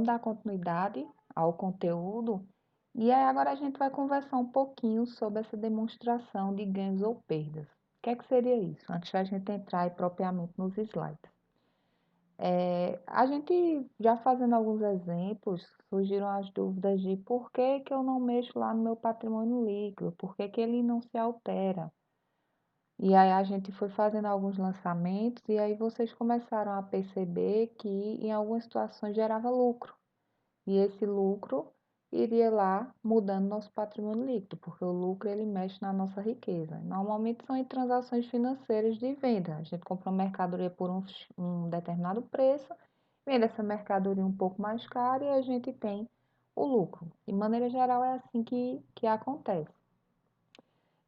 Dar continuidade ao conteúdo e aí agora a gente vai conversar um pouquinho sobre essa demonstração de ganhos ou perdas. O que é que seria isso? Antes da gente entrar aí propriamente nos slides. A gente já fazendo alguns exemplos, surgiram as dúvidas de por que que eu não mexo lá no meu patrimônio líquido, por que que ele não se altera. E aí a gente foi fazendo alguns lançamentos e aí vocês começaram a perceber que em algumas situações gerava lucro. E esse lucro iria lá mudando nosso patrimônio líquido, porque o lucro ele mexe na nossa riqueza. Normalmente são em transações financeiras de venda. A gente compra uma mercadoria por um determinado preço, vende essa mercadoria um pouco mais cara e a gente tem o lucro. De maneira geral, é assim que acontece.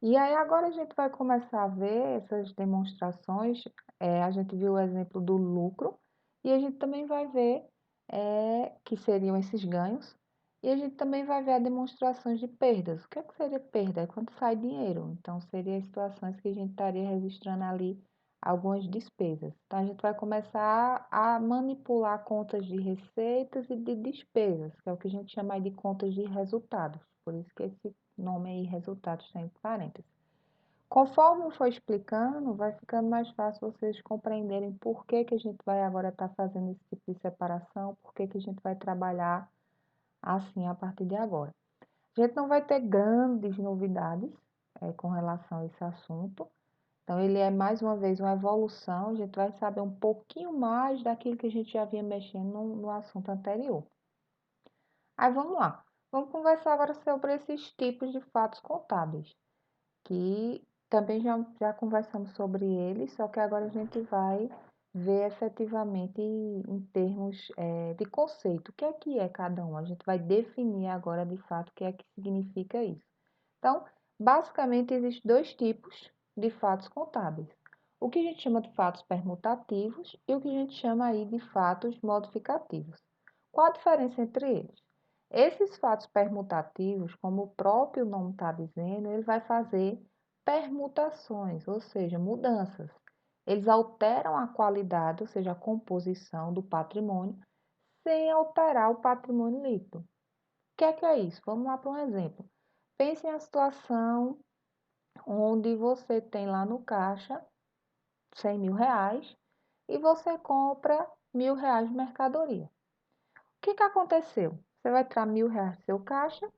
E aí agora a gente vai começar a ver essas demonstrações. A gente viu o exemplo do lucro e a gente também vai ver que seriam esses ganhos. E a gente também vai ver as demonstrações de perdas. O que é que seria perda? É quando sai dinheiro. Então, seriam situações que a gente estaria registrando ali algumas despesas. Então, a gente vai começar a manipular contas de receitas e de despesas, que é o que a gente chama aí de contas de resultados. Por isso que esse nome aí, resultados, está entre parênteses. Conforme eu for explicando, vai ficando mais fácil vocês compreenderem por que que a gente vai agora estar fazendo esse tipo de separação, por que que a gente vai trabalhar assim a partir de agora. A gente não vai ter grandes novidades com relação a esse assunto. Então, ele é mais uma vez uma evolução, a gente vai saber um pouquinho mais daquilo que a gente já vinha mexendo no assunto anterior. Aí vamos lá, vamos conversar agora sobre esses tipos de fatos contábeis, que também já conversamos sobre ele, só que agora a gente vai ver efetivamente em termos de conceito, o que é cada um. A gente vai definir agora de fato o que é que significa isso. Então, basicamente, existem dois tipos de fatos contábeis. O que a gente chama de fatos permutativos e o que a gente chama aí de fatos modificativos. Qual a diferença entre eles? Esses fatos permutativos, como o próprio nome está dizendo, ele vai fazer permutações, ou seja, mudanças. Eles alteram a qualidade, ou seja, a composição do patrimônio, sem alterar o patrimônio líquido. O que é isso? Vamos lá para um exemplo. Pense em a situação onde você tem lá no caixa 100 mil reais e você compra 1.000 reais de mercadoria. O que aconteceu? Você vai tirar 1.000 reais do seu caixa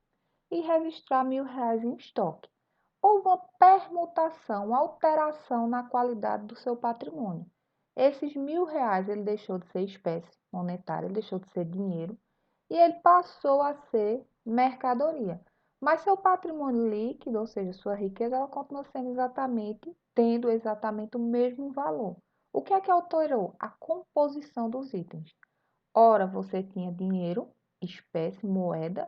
e registrar 1.000 reais em estoque. Houve uma permutação, uma alteração na qualidade do seu patrimônio. Esses 1.000 reais ele deixou de ser espécie monetária, ele deixou de ser dinheiro e ele passou a ser mercadoria. Mas seu patrimônio líquido, ou seja, sua riqueza, ela continua sendo tendo exatamente o mesmo valor. O que é que alterou? A composição dos itens. Ora, você tinha dinheiro, espécie, moeda,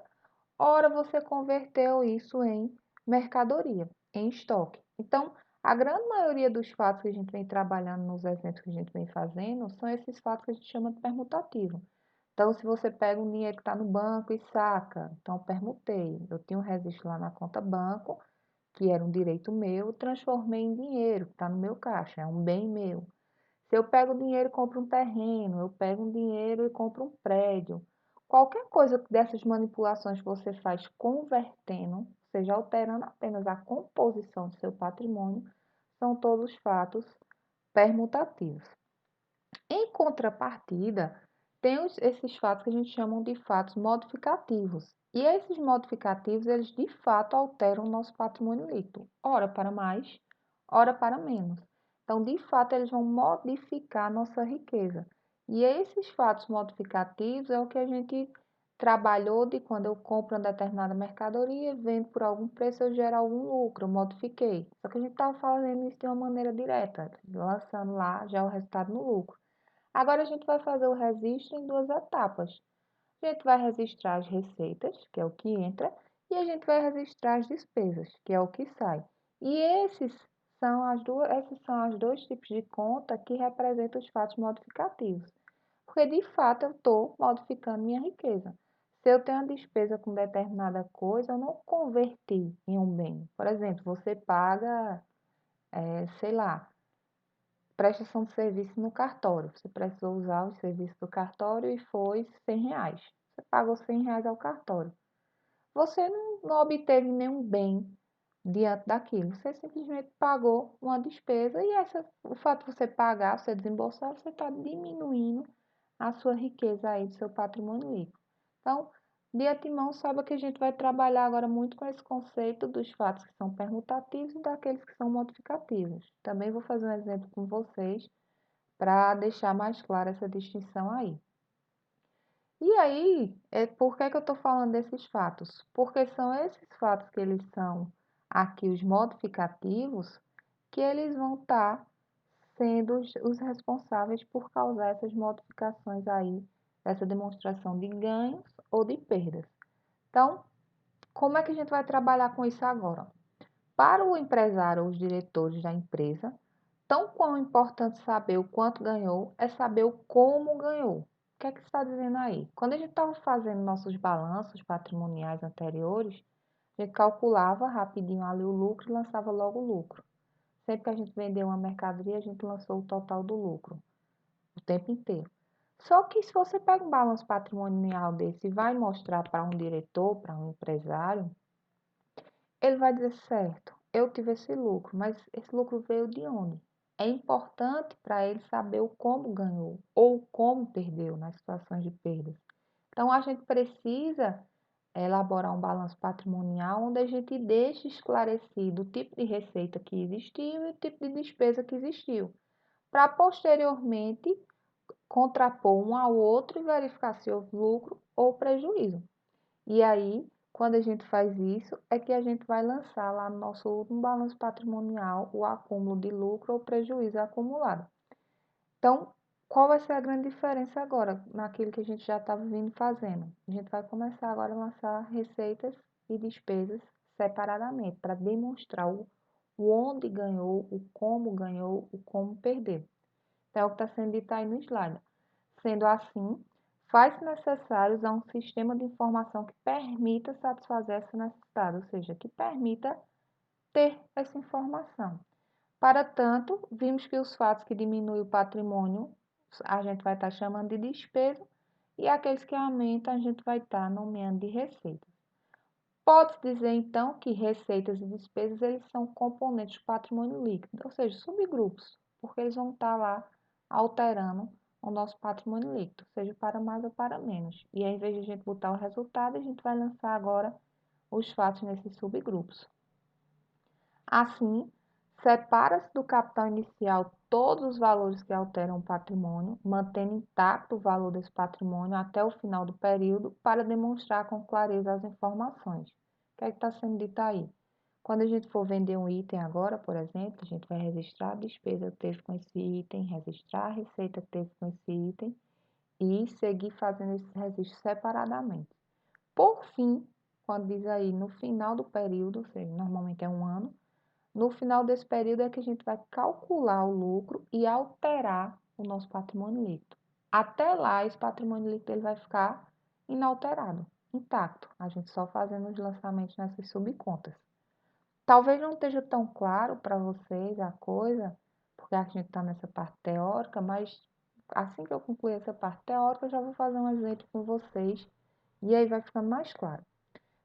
ora você converteu isso em mercadoria, em estoque. Então, a grande maioria dos fatos que a gente vem trabalhando nos exemplos que a gente vem fazendo são esses fatos que a gente chama de permutativo. Então, se você pega um dinheiro que está no banco e saca, então permutei. Eu tinha um registro lá na conta banco, que era um direito meu, transformei em dinheiro, que está no meu caixa, é um bem meu. Se eu pego o dinheiro e compro um terreno, eu pego um dinheiro e compro um prédio. Qualquer coisa dessas manipulações que você faz convertendo, ou seja, alterando apenas a composição do seu patrimônio, são todos fatos permutativos. Em contrapartida, tem esses fatos que a gente chama de fatos modificativos. E esses modificativos, eles de fato alteram o nosso patrimônio líquido, ora para mais, ora para menos. Então, de fato, eles vão modificar a nossa riqueza. E esses fatos modificativos é o que a gente trabalhou de quando eu compro uma determinada mercadoria, vendo por algum preço, eu gero algum lucro, eu modifiquei. Só que a gente estava fazendo isso de uma maneira direta, lançando lá já o resultado no lucro. Agora a gente vai fazer o registro em duas etapas. A gente vai registrar as receitas, que é o que entra, e a gente vai registrar as despesas, que é o que sai. E esses são os dois tipos de conta que representam os fatos modificativos. Porque de fato eu estou modificando minha riqueza. Se eu tenho uma despesa com determinada coisa, eu não converti em um bem. Por exemplo, você paga, sei lá, prestação de serviço no cartório. Você precisou usar os serviços do cartório e foi R$ 100. Você pagou R$ 100 ao cartório. Você não obteve nenhum bem diante daquilo. Você simplesmente pagou uma despesa e o fato de você pagar, você desembolsar, você está diminuindo a sua riqueza aí, do seu patrimônio líquido. Então, de antemão, saiba que a gente vai trabalhar agora muito com esse conceito dos fatos que são permutativos e daqueles que são modificativos. Também vou fazer um exemplo com vocês para deixar mais clara essa distinção aí. E aí, por que eu estou falando desses fatos? Porque são esses fatos que eles são aqui os modificativos, que eles vão estar sendo os responsáveis por causar essas modificações aí, essa demonstração de ganhos ou de perdas. Então, como é que a gente vai trabalhar com isso agora? Para o empresário ou os diretores da empresa, tão quão importante saber o quanto ganhou é saber o como ganhou. O que é que está dizendo aí? Quando a gente estava fazendo nossos balanços patrimoniais anteriores, a gente calculava rapidinho ali o lucro e lançava logo o lucro. Sempre que a gente vendeu uma mercadoria, a gente lançou o total do lucro, o tempo inteiro. Só que se você pega um balanço patrimonial desse e vai mostrar para um diretor, para um empresário, ele vai dizer, certo, eu tive esse lucro, mas esse lucro veio de onde? É importante para ele saber o como ganhou ou como perdeu nas situações de perdas. Então, a gente precisa elaborar um balanço patrimonial onde a gente deixe esclarecido o tipo de receita que existiu e o tipo de despesa que existiu, para posteriormente contrapor um ao outro e verificar se houve lucro ou prejuízo. E aí, quando a gente faz isso, é que a gente vai lançar lá no nosso último balanço patrimonial o acúmulo de lucro ou prejuízo acumulado. Então, qual vai ser a grande diferença agora naquilo que a gente já estava vindo fazendo? A gente vai começar agora a lançar receitas e despesas separadamente, para demonstrar o onde ganhou, o como perdeu. Então, é o que está sendo dito aí no slide. Sendo assim, faz-se necessário usar um sistema de informação que permita satisfazer essa necessidade, ou seja, que permita ter essa informação. Para tanto, vimos que os fatos que diminuem o patrimônio, a gente vai estar chamando de despesa, e aqueles que aumentam, a gente vai estar nomeando de receitas. Pode-se dizer, então, que receitas e despesas, eles são componentes do patrimônio líquido, ou seja, subgrupos, porque eles vão estar lá alterando o nosso patrimônio líquido, seja para mais ou para menos. E ao invés de a gente botar o resultado, a gente vai lançar agora os fatos nesses subgrupos. Assim, separa-se do capital inicial todos os valores que alteram o patrimônio, mantendo intacto o valor desse patrimônio até o final do período para demonstrar com clareza as informações. O que é que está sendo dito aí? Quando a gente for vender um item agora, por exemplo, a gente vai registrar a despesa que teve com esse item, registrar a receita que teve com esse item e seguir fazendo esses registros separadamente. Por fim, quando diz aí no final do período, ou seja, normalmente é um ano, no final desse período é que a gente vai calcular o lucro e alterar o nosso patrimônio líquido. Até lá, esse patrimônio líquido ele vai ficar inalterado, intacto. A gente só fazendo os lançamentos nessas subcontas. Talvez não esteja tão claro para vocês a coisa, porque a gente está nessa parte teórica, mas assim que eu concluir essa parte teórica, eu já vou fazer um exemplo com vocês e aí vai ficando mais claro.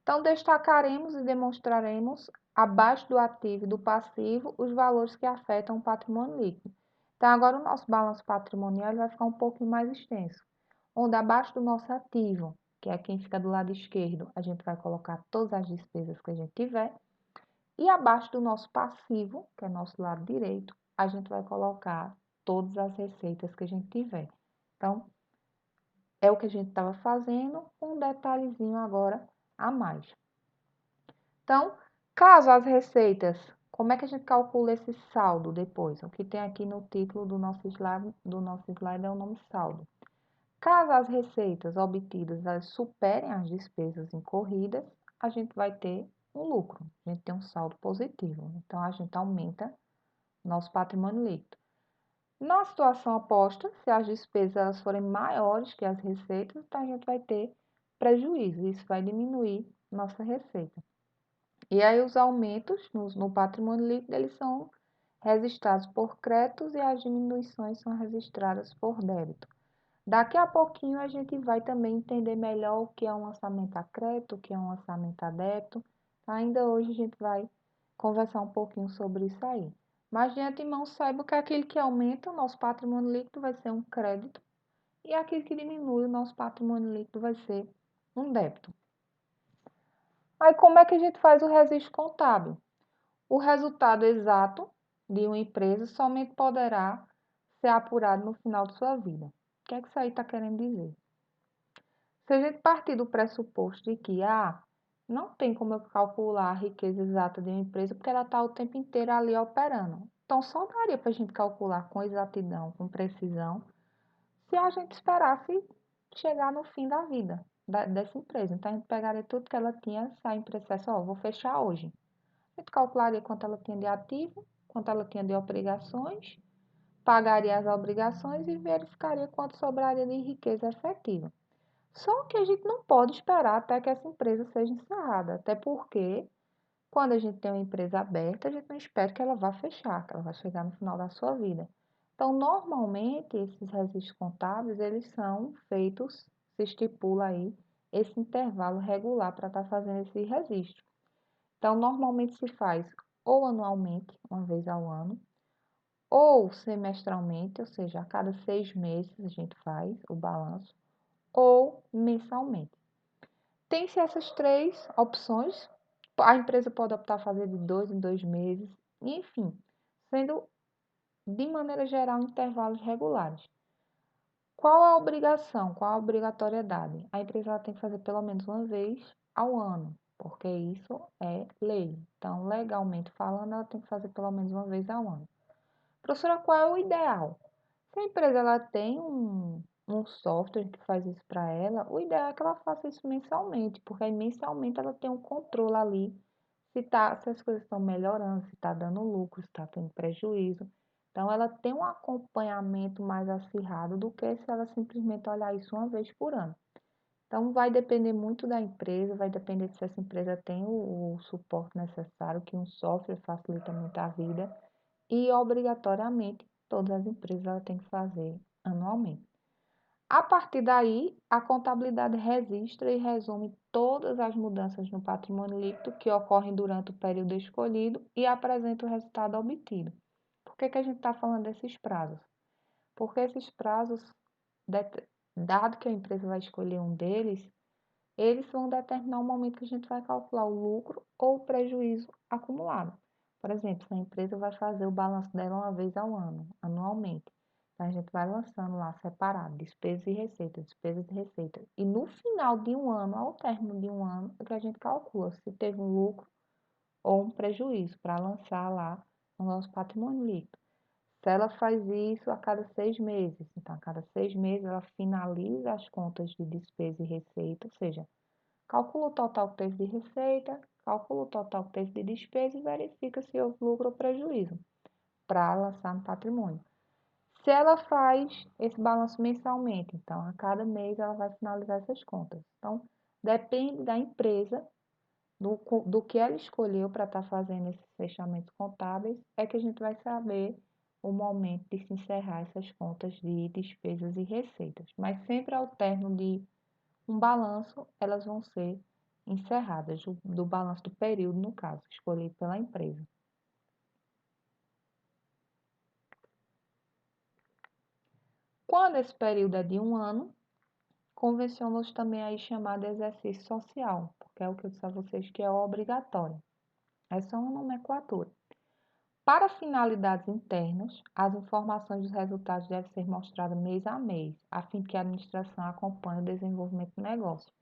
Então, destacaremos e demonstraremos, abaixo do ativo e do passivo, os valores que afetam o patrimônio líquido. Então, agora o nosso balanço patrimonial vai ficar um pouquinho mais extenso, onde abaixo do nosso ativo, que é quem fica do lado esquerdo, a gente vai colocar todas as despesas que a gente tiver, e abaixo do nosso passivo, que é nosso lado direito, a gente vai colocar todas as receitas que a gente tiver. Então, é o que a gente estava fazendo, um detalhezinho agora a mais. Então, caso as receitas, como é que a gente calcula esse saldo depois? O que tem aqui no título do nosso slide é o nome saldo. Caso as receitas obtidas elas superem as despesas incorridas, a gente vai ter um lucro, a gente tem um saldo positivo. Então, a gente aumenta nosso patrimônio líquido. Na situação oposta, se as despesas elas forem maiores que as receitas, então a gente vai ter prejuízo. Isso vai diminuir nossa receita. E aí os aumentos no patrimônio líquido, eles são registrados por créditos e as diminuições são registradas por débito. Daqui a pouquinho a gente vai também entender melhor o que é um lançamento a crédito, o que é um lançamento a débito. Ainda hoje a gente vai conversar um pouquinho sobre isso aí. Mas de antemão saiba que aquele que aumenta o nosso patrimônio líquido vai ser um crédito e aquele que diminui o nosso patrimônio líquido vai ser um débito. Aí como é que a gente faz o registro contábil? O resultado exato de uma empresa somente poderá ser apurado no final de sua vida. O que é que isso aí está querendo dizer? Se a gente partir do pressuposto de que não tem como eu calcular a riqueza exata de uma empresa porque ela está o tempo inteiro ali operando. Então, só daria para a gente calcular com exatidão, com precisão, se a gente esperasse chegar no fim da vida dessa empresa. Então, a gente pegaria tudo que ela tinha, se a empresa dissesse, vou fechar hoje. A gente calcularia quanto ela tinha de ativo, quanto ela tinha de obrigações, pagaria as obrigações e verificaria quanto sobraria de riqueza efetiva. Só que a gente não pode esperar até que essa empresa seja encerrada, até porque quando a gente tem uma empresa aberta, a gente não espera que ela vá fechar, que ela vai chegar no final da sua vida. Então, normalmente, esses registros contábeis, eles são feitos, se estipula aí, esse intervalo regular para estar fazendo esse registro. Então, normalmente se faz ou anualmente, uma vez ao ano, ou semestralmente, ou seja, a cada 6 meses a gente faz o balanço, ou mensalmente. Tem-se essas três opções. A empresa pode optar fazer de 2 em 2 meses, enfim, sendo de maneira geral intervalos regulares. Qual a obrigação? Qual a obrigatoriedade? A empresa tem que fazer pelo menos uma vez ao ano, porque isso é lei. Então, legalmente falando, ela tem que fazer pelo menos uma vez ao ano. Professora, qual é o ideal? Se a empresa ela tem um software que faz isso para ela, o ideal é que ela faça isso mensalmente, porque aí mensalmente ela tem um controle ali se as coisas estão melhorando, se está dando lucro, se está tendo prejuízo. Então, ela tem um acompanhamento mais acirrado do que se ela simplesmente olhar isso uma vez por ano. Então, vai depender muito da empresa, vai depender se essa empresa tem o suporte necessário, que um software facilita muito a vida, e obrigatoriamente todas as empresas ela têm que fazer anualmente. A partir daí, a contabilidade registra e resume todas as mudanças no patrimônio líquido que ocorrem durante o período escolhido e apresenta o resultado obtido. Por que a gente está falando desses prazos? Porque esses prazos, dado que a empresa vai escolher um deles, eles vão determinar o momento que a gente vai calcular o lucro ou o prejuízo acumulado. Por exemplo, se a empresa vai fazer o balanço dela uma vez ao ano, anualmente, então a gente vai lançando lá separado, despesas e receitas, despesas e receitas. E no final de um ano, ao término de um ano, é que a gente calcula se teve um lucro ou um prejuízo para lançar lá no nosso patrimônio líquido. Se ela faz isso a cada 6 meses, então a cada 6 meses ela finaliza as contas de despesa e receita, ou seja, calcula o total que teve de receita, calcula o total que teve de despesa e verifica se houve lucro ou prejuízo para lançar no patrimônio. Se ela faz esse balanço mensalmente, então a cada mês ela vai finalizar essas contas. Então, depende da empresa, do que ela escolheu para estar fazendo esses fechamentos contábeis, é que a gente vai saber o momento de se encerrar essas contas de despesas e receitas. Mas sempre ao término de um balanço, elas vão ser encerradas, do balanço do período, no caso, escolhido pela empresa. Quando esse período é de um ano, convenciona-os também aí chamar de exercício social, porque é o que eu disse a vocês que é obrigatório. É só uma nomenclatura. Para finalidades internas, as informações dos resultados devem ser mostradas mês a mês, a fim de que a administração acompanhe o desenvolvimento do negócio.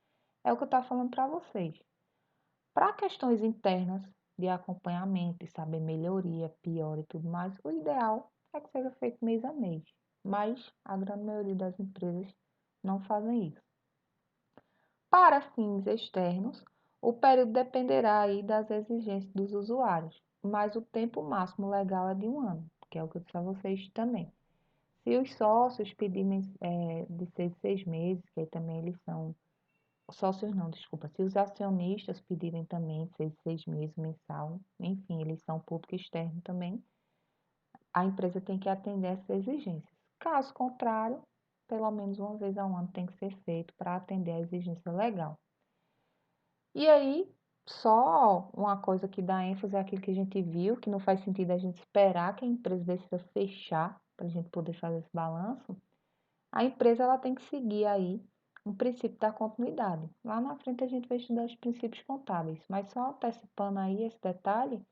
É o que eu estou falando para vocês. Para questões internas de acompanhamento, de saber melhoria, pior e tudo mais, o ideal é que seja feito mês a mês, mas a grande maioria das empresas não fazem isso. Para fins externos, o período dependerá aí das exigências dos usuários, mas o tempo máximo legal é de um ano, que é o que eu disse a vocês também. Se os sócios pedirem de 6 meses, que aí também eles são sócios não, desculpa. Se os acionistas pedirem também 6 meses mensal, enfim, eles são público externo também, a empresa tem que atender essas exigências. Caso contrário, pelo menos uma vez ao ano tem que ser feito para atender a exigência legal. E aí, só uma coisa que dá ênfase é aquilo que a gente viu, que não faz sentido a gente esperar que a empresa decida fechar para a gente poder fazer esse balanço. A empresa ela tem que seguir aí um princípio da continuidade. Lá na frente a gente vai estudar os princípios contábeis, mas só antecipando aí esse detalhe, o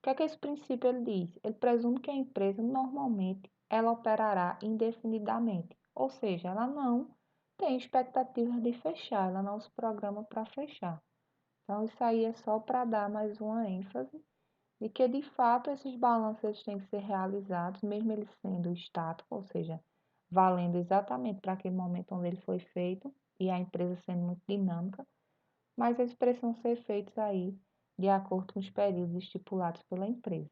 que é que esse princípio ele diz? Ele presume que a empresa normalmente ela operará indefinidamente, ou seja, ela não tem expectativa de fechar, ela não se programa para fechar. Então, isso aí é só para dar mais uma ênfase de que, de fato, esses balanços eles têm que ser realizados, mesmo eles sendo estáticos, ou seja, valendo exatamente para aquele momento onde ele foi feito e a empresa sendo muito dinâmica, mas eles precisam ser feitos aí de acordo com os períodos estipulados pela empresa.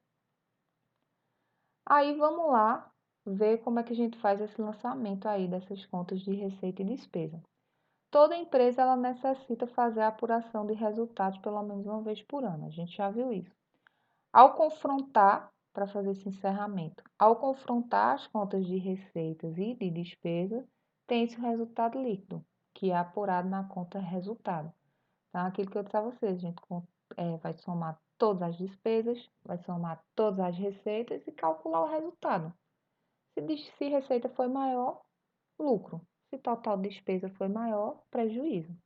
Aí vamos lá ver como é que a gente faz esse lançamento aí dessas contas de receita e despesa. Toda empresa ela necessita fazer a apuração de resultados pelo menos uma vez por ano. A gente já viu isso. Ao confrontar, para fazer esse encerramento, ao confrontar as contas de receitas e de despesas, tem-se o resultado líquido, que é apurado na conta resultado. Então, aquilo que eu disse a vocês, a gente vai somar todas as despesas, vai somar todas as receitas e calcular o resultado. Se receita foi maior, lucro. Se total despesa foi maior, prejuízo.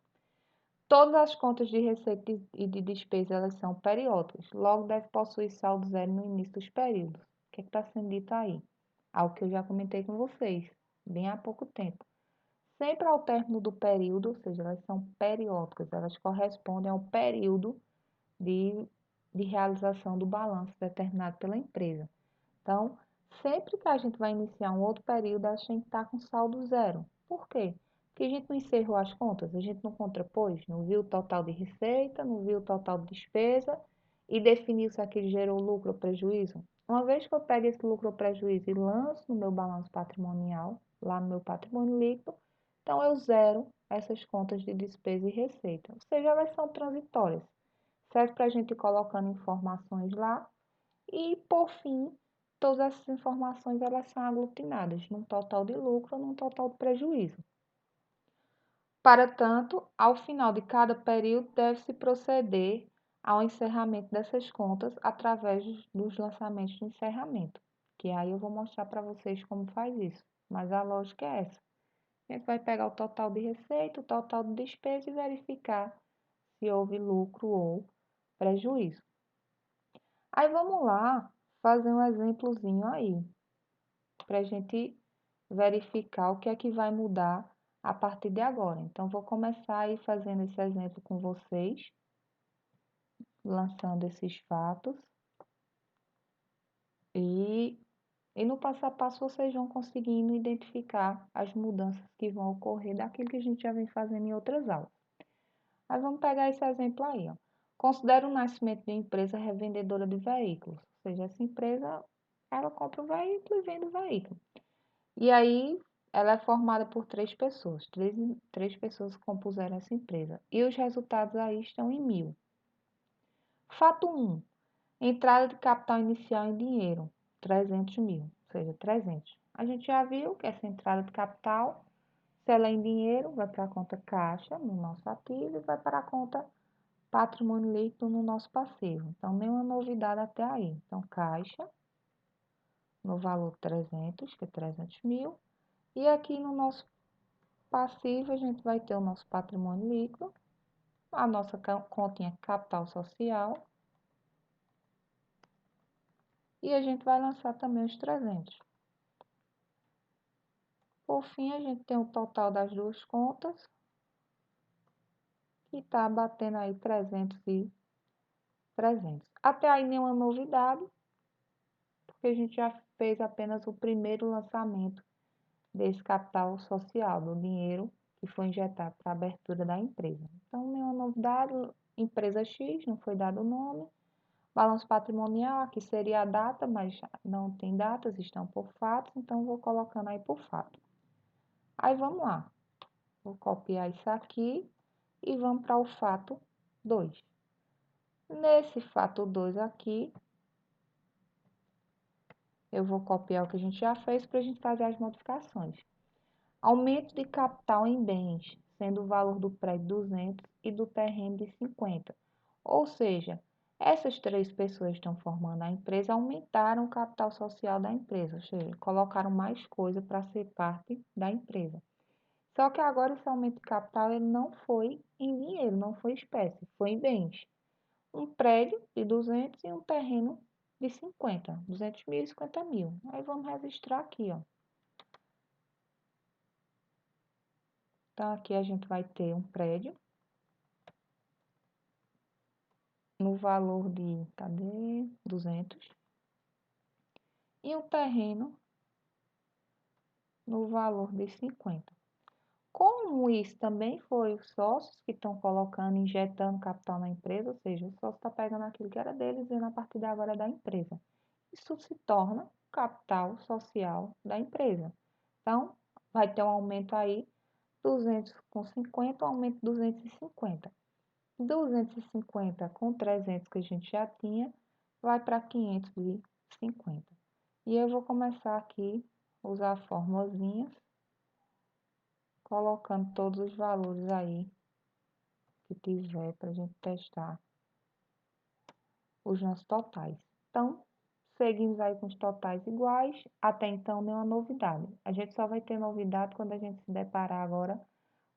Todas as contas de receita e de despesa elas são periódicas, logo deve possuir saldo zero no início dos períodos. O que está sendo dito aí? Algo que eu já comentei com vocês, bem há pouco tempo. Sempre ao término do período, ou seja, elas são periódicas, elas correspondem ao período de, de realização do balanço determinado pela empresa. Então, sempre que a gente vai iniciar um outro período, a gente está com saldo zero. Por quê? Porque a gente não encerrou as contas, a gente não contrapôs, não viu o total de receita, não viu o total de despesa e definiu se aquilo gerou lucro ou prejuízo. Uma vez que eu pego esse lucro ou prejuízo e lanço no meu balanço patrimonial, lá no meu patrimônio líquido, então eu zero essas contas de despesa e receita. Ou seja, elas são transitórias. Serve para a gente ir colocando informações lá e, por fim, todas essas informações elas são aglutinadas num total de lucro ou num total de prejuízo. Para tanto, ao final de cada período, deve-se proceder ao encerramento dessas contas através dos lançamentos de encerramento, que aí eu vou mostrar para vocês como faz isso, mas a lógica é essa. A gente vai pegar o total de receita, o total de despesa e verificar se houve lucro ou prejuízo. Aí vamos lá fazer um exemplozinho aí, para a gente verificar o que é que vai mudar a partir de agora. Então, vou começar aí fazendo esse exemplo com vocês, lançando esses fatos. E no passo a passo vocês vão conseguindo identificar as mudanças que vão ocorrer daquilo que a gente já vem fazendo em outras aulas. Aí vamos pegar esse exemplo aí, ó. Considera o nascimento de uma empresa revendedora de veículos. Ou seja, essa empresa, ela compra o veículo e vende o veículo. E aí, ela é formada por três pessoas. Três pessoas compuseram essa empresa. E os resultados aí estão em 1.000. Fato 1. Entrada de capital inicial em dinheiro, 300 mil. Ou seja, 300. A gente já viu que essa entrada de capital, se ela é em dinheiro, vai para a conta caixa, no nosso ativo, e vai para a conta patrimônio líquido no nosso passivo. Então, nenhuma novidade até aí. Então, caixa, no valor 300, que é 300 mil. E aqui no nosso passivo, a gente vai ter o nosso patrimônio líquido, a nossa continha capital social, e a gente vai lançar também os 300. Por fim, a gente tem o total das duas contas, que está batendo aí 300 e 300. Até aí nenhuma novidade, porque a gente já fez apenas o primeiro lançamento desse capital social, do dinheiro que foi injetado para a abertura da empresa. Então, nenhuma novidade, empresa X, não foi dado o nome. Balanço patrimonial, aqui seria a data, mas não tem datas, estão por fatos, então vou colocando aí por fato. Aí vamos lá, vou copiar isso aqui e vamos para o fato 2. Nesse fato 2 aqui, Eu vou copiar o que a gente já fez para a gente fazer as modificações. Aumento de capital em bens, sendo o valor do prédio 200 e do terreno de 50. Ou seja, essas três pessoas que estão formando a empresa aumentaram o capital social da empresa, ou seja, colocaram mais coisa para ser parte da empresa. Só que agora esse aumento de capital ele não foi em dinheiro, não foi espécie, foi em bens. Um prédio de 200 e um terreno de 50, 200 mil e 50 mil. Aí vamos registrar aqui, ó. Então, aqui a gente vai ter um prédio no valor de, cadê? 200. E um terreno no valor de 50. Como isso também foi os sócios que estão colocando, injetando capital na empresa, ou seja, o sócio está pegando aquilo que era deles e a partir de agora é da empresa. Isso se torna capital social da empresa. Então, vai ter um aumento aí, 200 com 50, um aumento de 250. 250 com 300 que a gente já tinha, vai para 550. E eu vou começar aqui a usar formulazinhas, colocando todos os valores aí que tiver para a gente testar os nossos totais. Então, seguimos aí com os totais iguais, até então nenhuma novidade. A gente só vai ter novidade quando a gente se deparar agora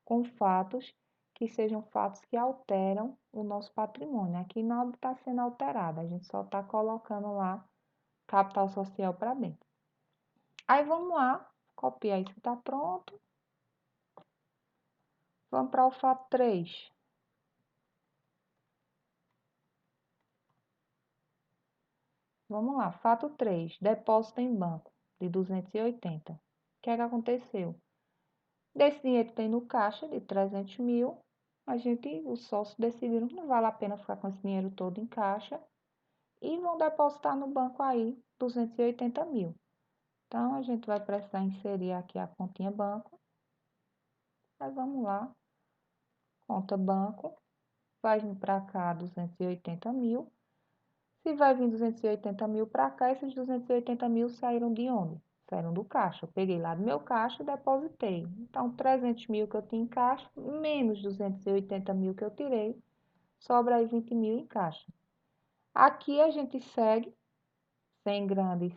com fatos que sejam fatos que alteram o nosso patrimônio. Aqui nada está sendo alterado, a gente só está colocando lá capital social para dentro. Aí vamos lá, copiar isso que está pronto. Vamos para o fato 3. Vamos lá, fato 3, depósito em banco de 280. O que é que aconteceu? Desse dinheiro que tem no caixa de 300 mil, os sócios decidiram que não vale a pena ficar com esse dinheiro todo em caixa e vão depositar no banco aí 280 mil. Então, a gente vai precisar inserir aqui a continha banco. Mas vamos lá, conta banco, vai vir para cá 280 mil. Se vai vir 280 mil para cá, esses 280 mil saíram de onde? Saíram do caixa. Eu peguei lá do meu caixa e depositei. Então, 300 mil que eu tinha em caixa, menos 280 mil que eu tirei, sobra aí 20 mil em caixa. Aqui a gente segue sem grandes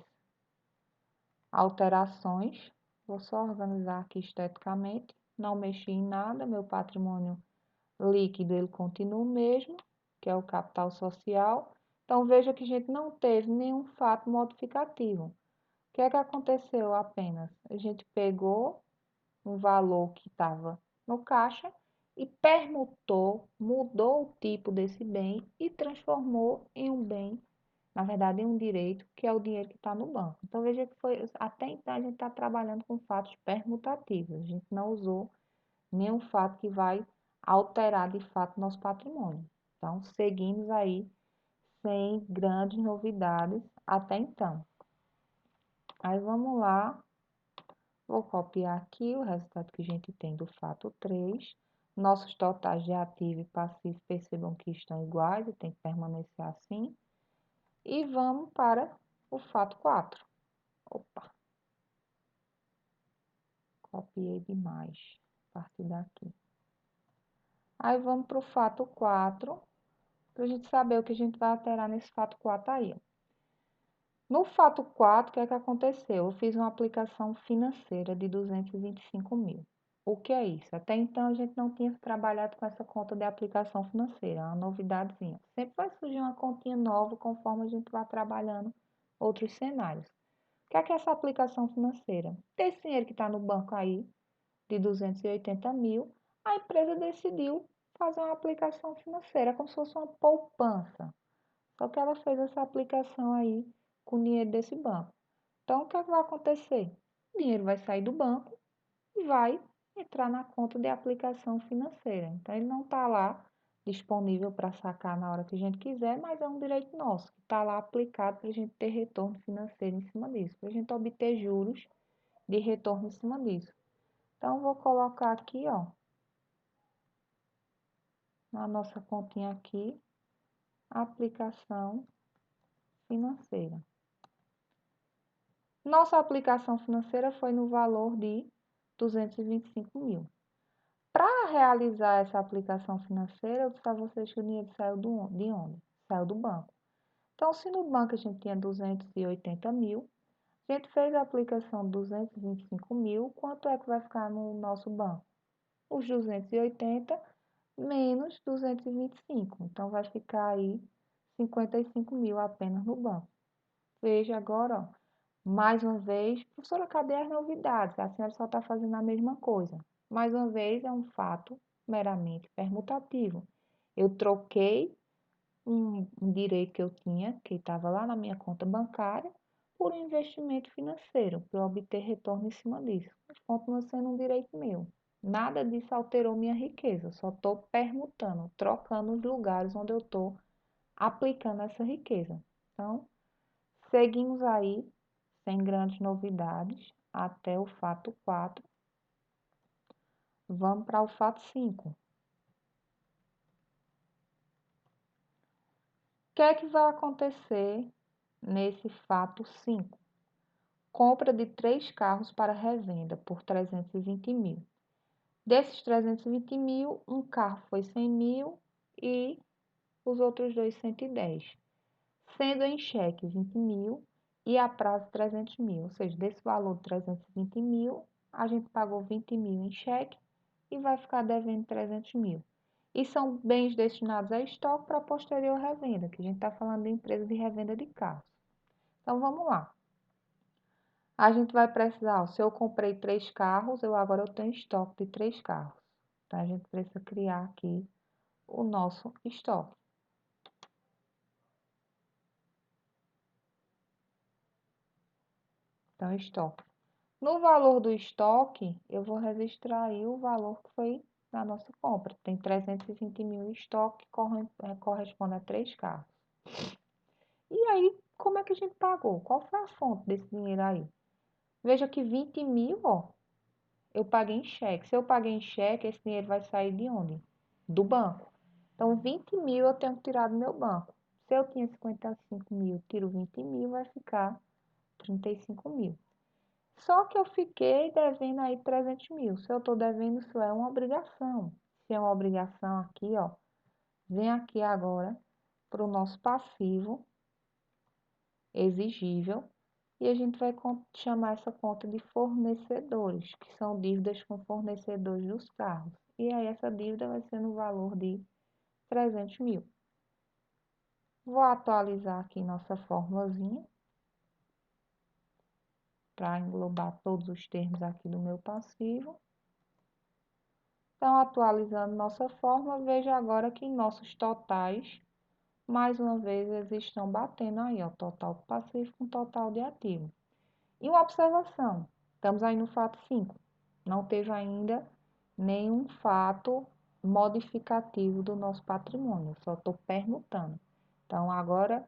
alterações. Vou só organizar aqui esteticamente. Não mexi em nada, meu patrimônio líquido ele continua o mesmo, que é o capital social. Então, veja que a gente não teve nenhum fato modificativo. O que é que aconteceu apenas? A gente pegou um valor que estava no caixa e permutou, mudou o tipo desse bem e transformou em um bem, na verdade, em um direito, que é o dinheiro que está no banco. Então, veja que foi, até então a gente está trabalhando com fatos permutativos. A gente não usou nenhum fato que vai alterar de fato nosso patrimônio. Então, seguimos aí sem grandes novidades até então. Aí vamos lá, vou copiar aqui o resultado que a gente tem do fato 3. Nossos totais de ativo e passivo percebam que estão iguais e tem que permanecer assim. E vamos para o fato 4. Opa, copiei demais. A partir daqui. Aí vamos para o fato 4. Para a gente saber o que a gente vai alterar nesse fato 4 aí. Ó. No fato 4, o que é que aconteceu? Eu fiz uma aplicação financeira de 225 mil. O que é isso? Até então a gente não tinha trabalhado com essa conta de aplicação financeira, é uma novidadezinha. Sempre vai surgir uma continha nova conforme a gente vai trabalhando outros cenários. O que é essa aplicação financeira? Desse dinheiro que está no banco aí, de 280 mil, a empresa decidiu fazer uma aplicação financeira, como se fosse uma poupança. Só que ela fez essa aplicação aí com o dinheiro desse banco. Então, o que é que vai acontecer? O dinheiro vai sair do banco e vai entrar na conta de aplicação financeira. Então, ele não está lá disponível para sacar na hora que a gente quiser, mas é um direito nosso, que está lá aplicado para a gente ter retorno financeiro em cima disso, para a gente obter juros de retorno em cima disso. Então, vou colocar aqui, ó, na nossa continha aqui, aplicação financeira. Nossa aplicação financeira foi no valor de 225 mil. Para realizar essa aplicação financeira, eu disse a vocês que o dinheiro saiu de onde? Saiu do banco. Então, se no banco a gente tinha 280 mil, a gente fez a aplicação de 225 mil, quanto é que vai ficar no nosso banco? Os 280 menos 225. Então, vai ficar aí 55 mil apenas no banco. Veja agora, ó, mais uma vez, professora, cadê as novidades? A senhora só está fazendo a mesma coisa. Mais uma vez, é um fato meramente permutativo. Eu troquei um direito que eu tinha, que estava lá na minha conta bancária, por um investimento financeiro, para eu obter retorno em cima disso. Mas continua sendo um direito meu. Nada disso alterou minha riqueza, só estou permutando, trocando os lugares onde eu estou aplicando essa riqueza. Então, seguimos aí, sem grandes novidades, até o fato 4. Vamos para o fato 5. O que é que vai acontecer nesse fato 5? Compra de 3 carros para revenda por 320 mil. Desses 320 mil, um carro foi 100 mil e os outros dois 110, sendo em cheque 20 mil e a prazo 300 mil. Ou seja, desse valor de 320 mil, a gente pagou 20 mil em cheque e vai ficar devendo 300 mil. E são bens destinados a estoque para posterior revenda, que a gente está falando de empresa de revenda de carros. Então, vamos lá. A gente vai precisar, ó, se eu comprei 3 carros, agora eu tenho estoque de 3 carros. Então, a gente precisa criar aqui o nosso estoque. Então, estoque. No valor do estoque, eu vou registrar aí o valor que foi na nossa compra. Tem 320 mil em estoque, que corresponde a 3 carros. E aí, como é que a gente pagou? Qual foi a fonte desse dinheiro aí? Veja que 20 mil, ó, eu paguei em cheque. Se eu paguei em cheque, esse dinheiro vai sair de onde? Do banco. Então, 20 mil eu tenho que tirar do meu banco. Se eu tinha 55 mil, tiro 20 mil, vai ficar 35 mil. Só que eu fiquei devendo aí 300 mil. Se eu estou devendo, isso é uma obrigação. Se é uma obrigação aqui, ó, vem aqui agora para o nosso passivo exigível e a gente vai chamar essa conta de fornecedores, que são dívidas com fornecedores dos carros. E aí essa dívida vai ser no valor de 300 mil. Vou atualizar aqui nossa formulazinha para englobar todos os termos aqui do meu passivo. Então, atualizando nossa fórmula, veja agora que nossos totais, mais uma vez, eles estão batendo aí, ó, total de passivo com total de ativo. E uma observação, estamos aí no fato 5. Não teve ainda nenhum fato modificativo do nosso patrimônio, só estou permutando. Então, agora,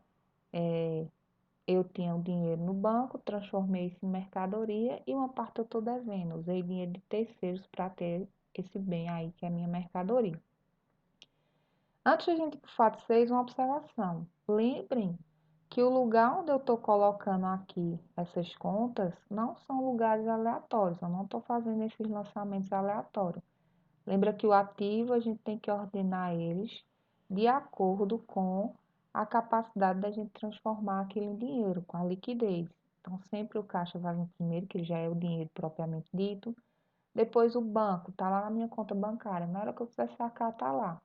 eu tinha o dinheiro no banco, transformei isso em mercadoria e uma parte eu estou devendo. Usei dinheiro de terceiros para ter esse bem aí, que é a minha mercadoria. Antes de a gente ir para o fato 6, uma observação. Lembrem que o lugar onde eu estou colocando aqui essas contas não são lugares aleatórios. Eu não estou fazendo esses lançamentos aleatórios. Lembra que o ativo a gente tem que ordenar eles de acordo com a capacidade da gente transformar aquilo em dinheiro, com a liquidez. Então, sempre o caixa vai vir primeiro, que já é o dinheiro propriamente dito. Depois o banco, está lá na minha conta bancária. Na hora que eu quiser sacar, está lá.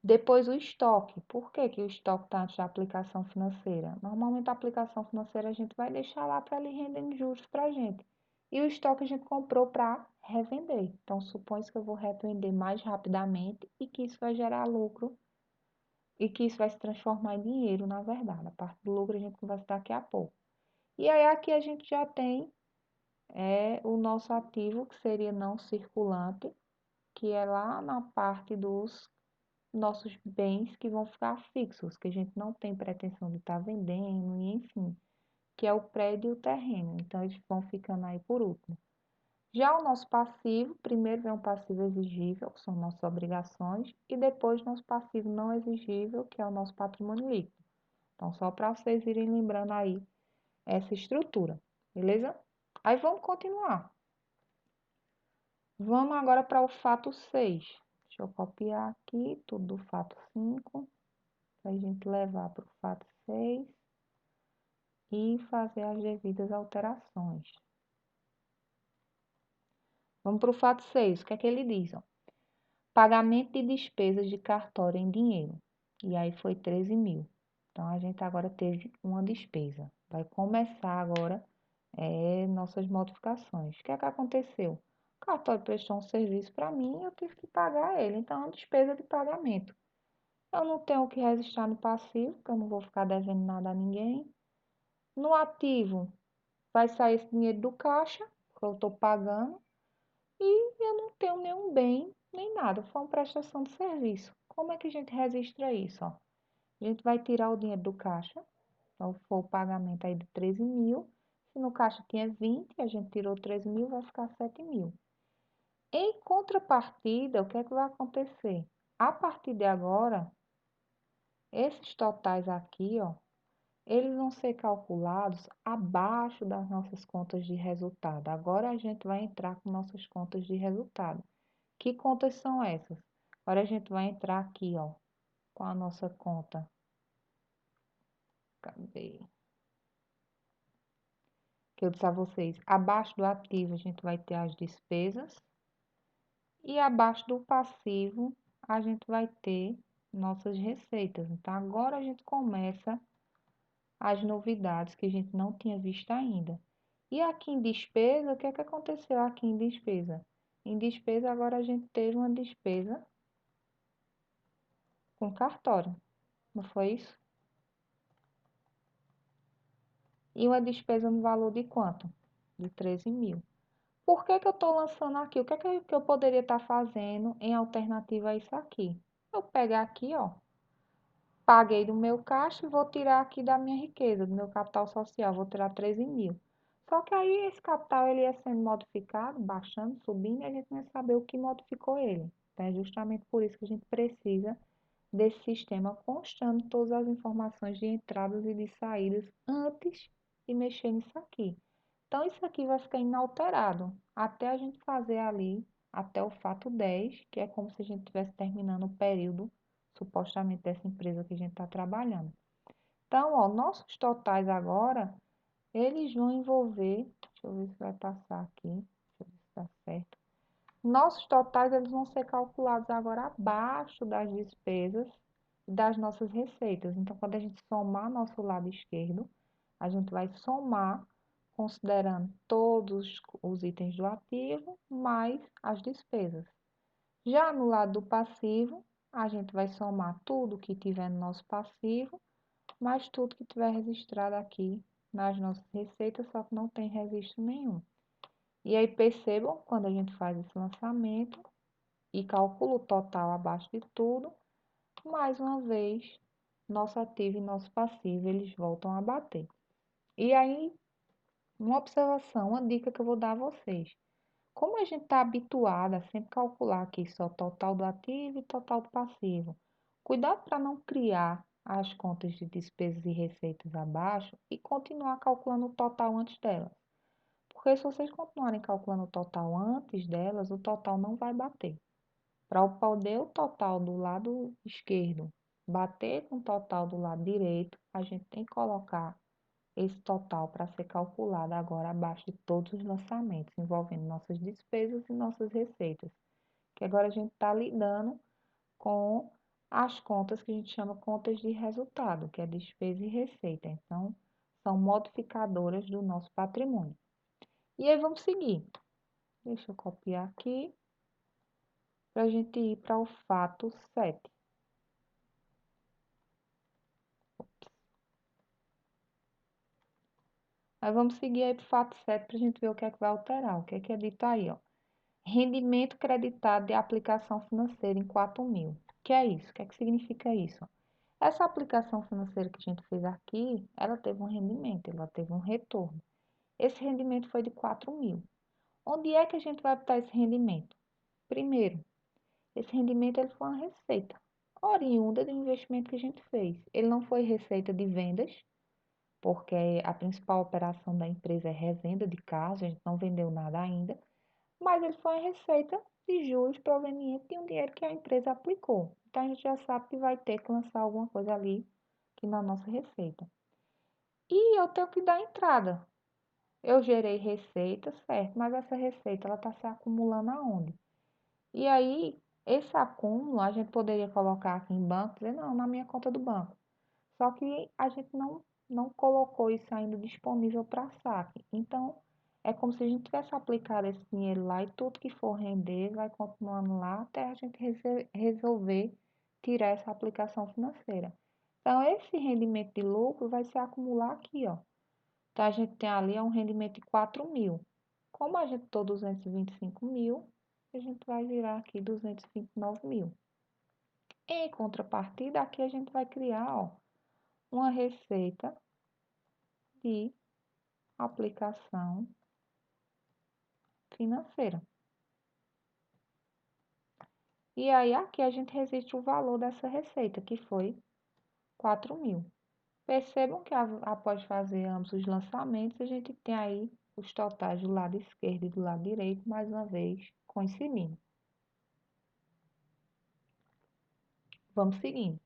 Depois o estoque. Por que que o estoque está antes da aplicação financeira? Normalmente a aplicação financeira a gente vai deixar lá para ele render juros para a gente. E o estoque a gente comprou para revender. Então, supõe-se que eu vou revender mais rapidamente e que isso vai gerar lucro e que isso vai se transformar em dinheiro, na verdade. A parte do lucro a gente conversa daqui a pouco. E aí aqui a gente já tem o nosso ativo, que seria não circulante, que é lá na parte dos nossos bens que vão ficar fixos, que a gente não tem pretensão de estar vendendo, e enfim, que é o prédio e o terreno. Então, eles vão ficando aí por último. Já o nosso passivo, primeiro vem o passivo exigível, que são nossas obrigações, e depois nosso passivo não exigível, que é o nosso patrimônio líquido. Então, só para vocês irem lembrando aí essa estrutura, beleza? Aí vamos continuar. Vamos agora para o fato 6. Deixa eu copiar aqui tudo do fato 5, para a gente levar para o fato 6 e fazer as devidas alterações. Vamos para o fato 6. O que é que ele diz? Ó? Pagamento de despesas de cartório em dinheiro. E aí foi 13 mil. Então, a gente agora teve uma despesa. Vai começar agora nossas modificações. O que é que aconteceu? O cartório prestou um serviço para mim e eu tive que pagar ele. Então, é uma despesa de pagamento. Eu não tenho o que registrar no passivo, porque eu não vou ficar devendo nada a ninguém. No ativo, vai sair esse dinheiro do caixa, que eu estou pagando. E eu não tenho nenhum bem, nem nada. Foi uma prestação de serviço. Como é que a gente registra isso? Ó? A gente vai tirar o dinheiro do caixa. Então, foi o pagamento aí de 13 mil. Se no caixa tinha 20, a gente tirou 13 mil, vai ficar 7 mil. Em contrapartida, o que é que vai acontecer? A partir de agora, esses totais aqui, ó, eles vão ser calculados abaixo das nossas contas de resultado. Agora a gente vai entrar com nossas contas de resultado. Que contas são essas? Agora a gente vai entrar aqui, ó, com a nossa conta. Cadê? Que eu disse a vocês, abaixo do ativo a gente vai ter as despesas e abaixo do passivo a gente vai ter nossas receitas. Então, agora a gente começa as novidades que a gente não tinha visto ainda. E aqui em despesa, o que é que aconteceu aqui em despesa? Em despesa, agora a gente teve uma despesa com cartório, não foi isso? E uma despesa no valor de quanto? De 13 mil. Por que que eu estou lançando aqui? O que é que eu poderia estar fazendo em alternativa a isso aqui? Eu pegar aqui, ó, paguei do meu caixa e vou tirar aqui da minha riqueza, do meu capital social, vou tirar 13 mil. Só que aí esse capital ele ia sendo modificado, baixando, subindo, e a gente não ia saber o que modificou ele. Então, é justamente por isso que a gente precisa desse sistema constando todas as informações de entradas e de saídas antes de mexer nisso aqui. Então, isso aqui vai ficar inalterado até a gente fazer ali, até o fato 10, que é como se a gente estivesse terminando o período, supostamente, dessa empresa que a gente está trabalhando. Então, ó, nossos totais agora, eles vão envolver, deixa eu ver se vai passar aqui, deixa eu ver se está certo. Nossos totais, eles vão ser calculados agora abaixo das despesas e das nossas receitas. Então, quando a gente somar nosso lado esquerdo, a gente vai somar considerando todos os itens do ativo, mais as despesas. Já no lado do passivo, a gente vai somar tudo que tiver no nosso passivo, mais tudo que tiver registrado aqui nas nossas receitas, só que não tem registro nenhum. E aí percebam, quando a gente faz esse lançamento e calcula o total abaixo de tudo, mais uma vez, nosso ativo e nosso passivo, eles voltam a bater. E aí, uma observação, uma dica que eu vou dar a vocês. Como a gente está habituada a sempre calcular aqui só total do ativo e total do passivo, cuidado para não criar as contas de despesas e receitas abaixo e continuar calculando o total antes delas. Porque se vocês continuarem calculando o total antes delas, o total não vai bater. Para poder o total do lado esquerdo bater com o total do lado direito, a gente tem que colocar esse total para ser calculado agora abaixo de todos os lançamentos, envolvendo nossas despesas e nossas receitas. Que agora a gente está lidando com as contas que a gente chama contas de resultado, que é despesa e receita. Então, são modificadoras do nosso patrimônio. E aí vamos seguir. Deixa eu copiar aqui para a gente ir para o fato 7. Aí vamos seguir aí para o fato 7 para a gente ver o que é que vai alterar. O que é dito aí, ó. Rendimento creditado de aplicação financeira em 4 mil. O que é isso? O que é que significa isso? Essa aplicação financeira que a gente fez aqui, ela teve um rendimento, ela teve um retorno. Esse rendimento foi de 4 mil. Onde é que a gente vai botar esse rendimento? Primeiro, esse rendimento ele foi uma receita oriunda do investimento que a gente fez. Ele não foi receita de vendas, porque a principal operação da empresa é revenda de carros, a gente não vendeu nada ainda, mas ele foi em receita de juros proveniente de um dinheiro que a empresa aplicou. Então a gente já sabe que vai ter que lançar alguma coisa ali aqui na nossa receita. E eu tenho que dar entrada. Eu gerei receita, certo, mas essa receita ela está se acumulando aonde? E aí, esse acúmulo a gente poderia colocar aqui em banco, dizer, não, na minha conta do banco. Só que a gente não colocou isso ainda disponível para saque. Então, é como se a gente tivesse aplicado esse dinheiro lá e tudo que for render vai continuando lá até a gente resolver tirar essa aplicação financeira. Então, esse rendimento de lucro vai se acumular aqui, ó. Então, a gente tem ali um rendimento de 4 mil. Como a gente tem 225 mil, a gente vai virar aqui 229 mil. Em contrapartida, aqui a gente vai criar, ó, uma receita de aplicação financeira. E aí, aqui a gente registra o valor dessa receita, que foi 4 mil. Percebam que após fazer ambos os lançamentos, a gente tem aí os totais do lado esquerdo e do lado direito, mais uma vez, coincidindo. Vamos seguindo.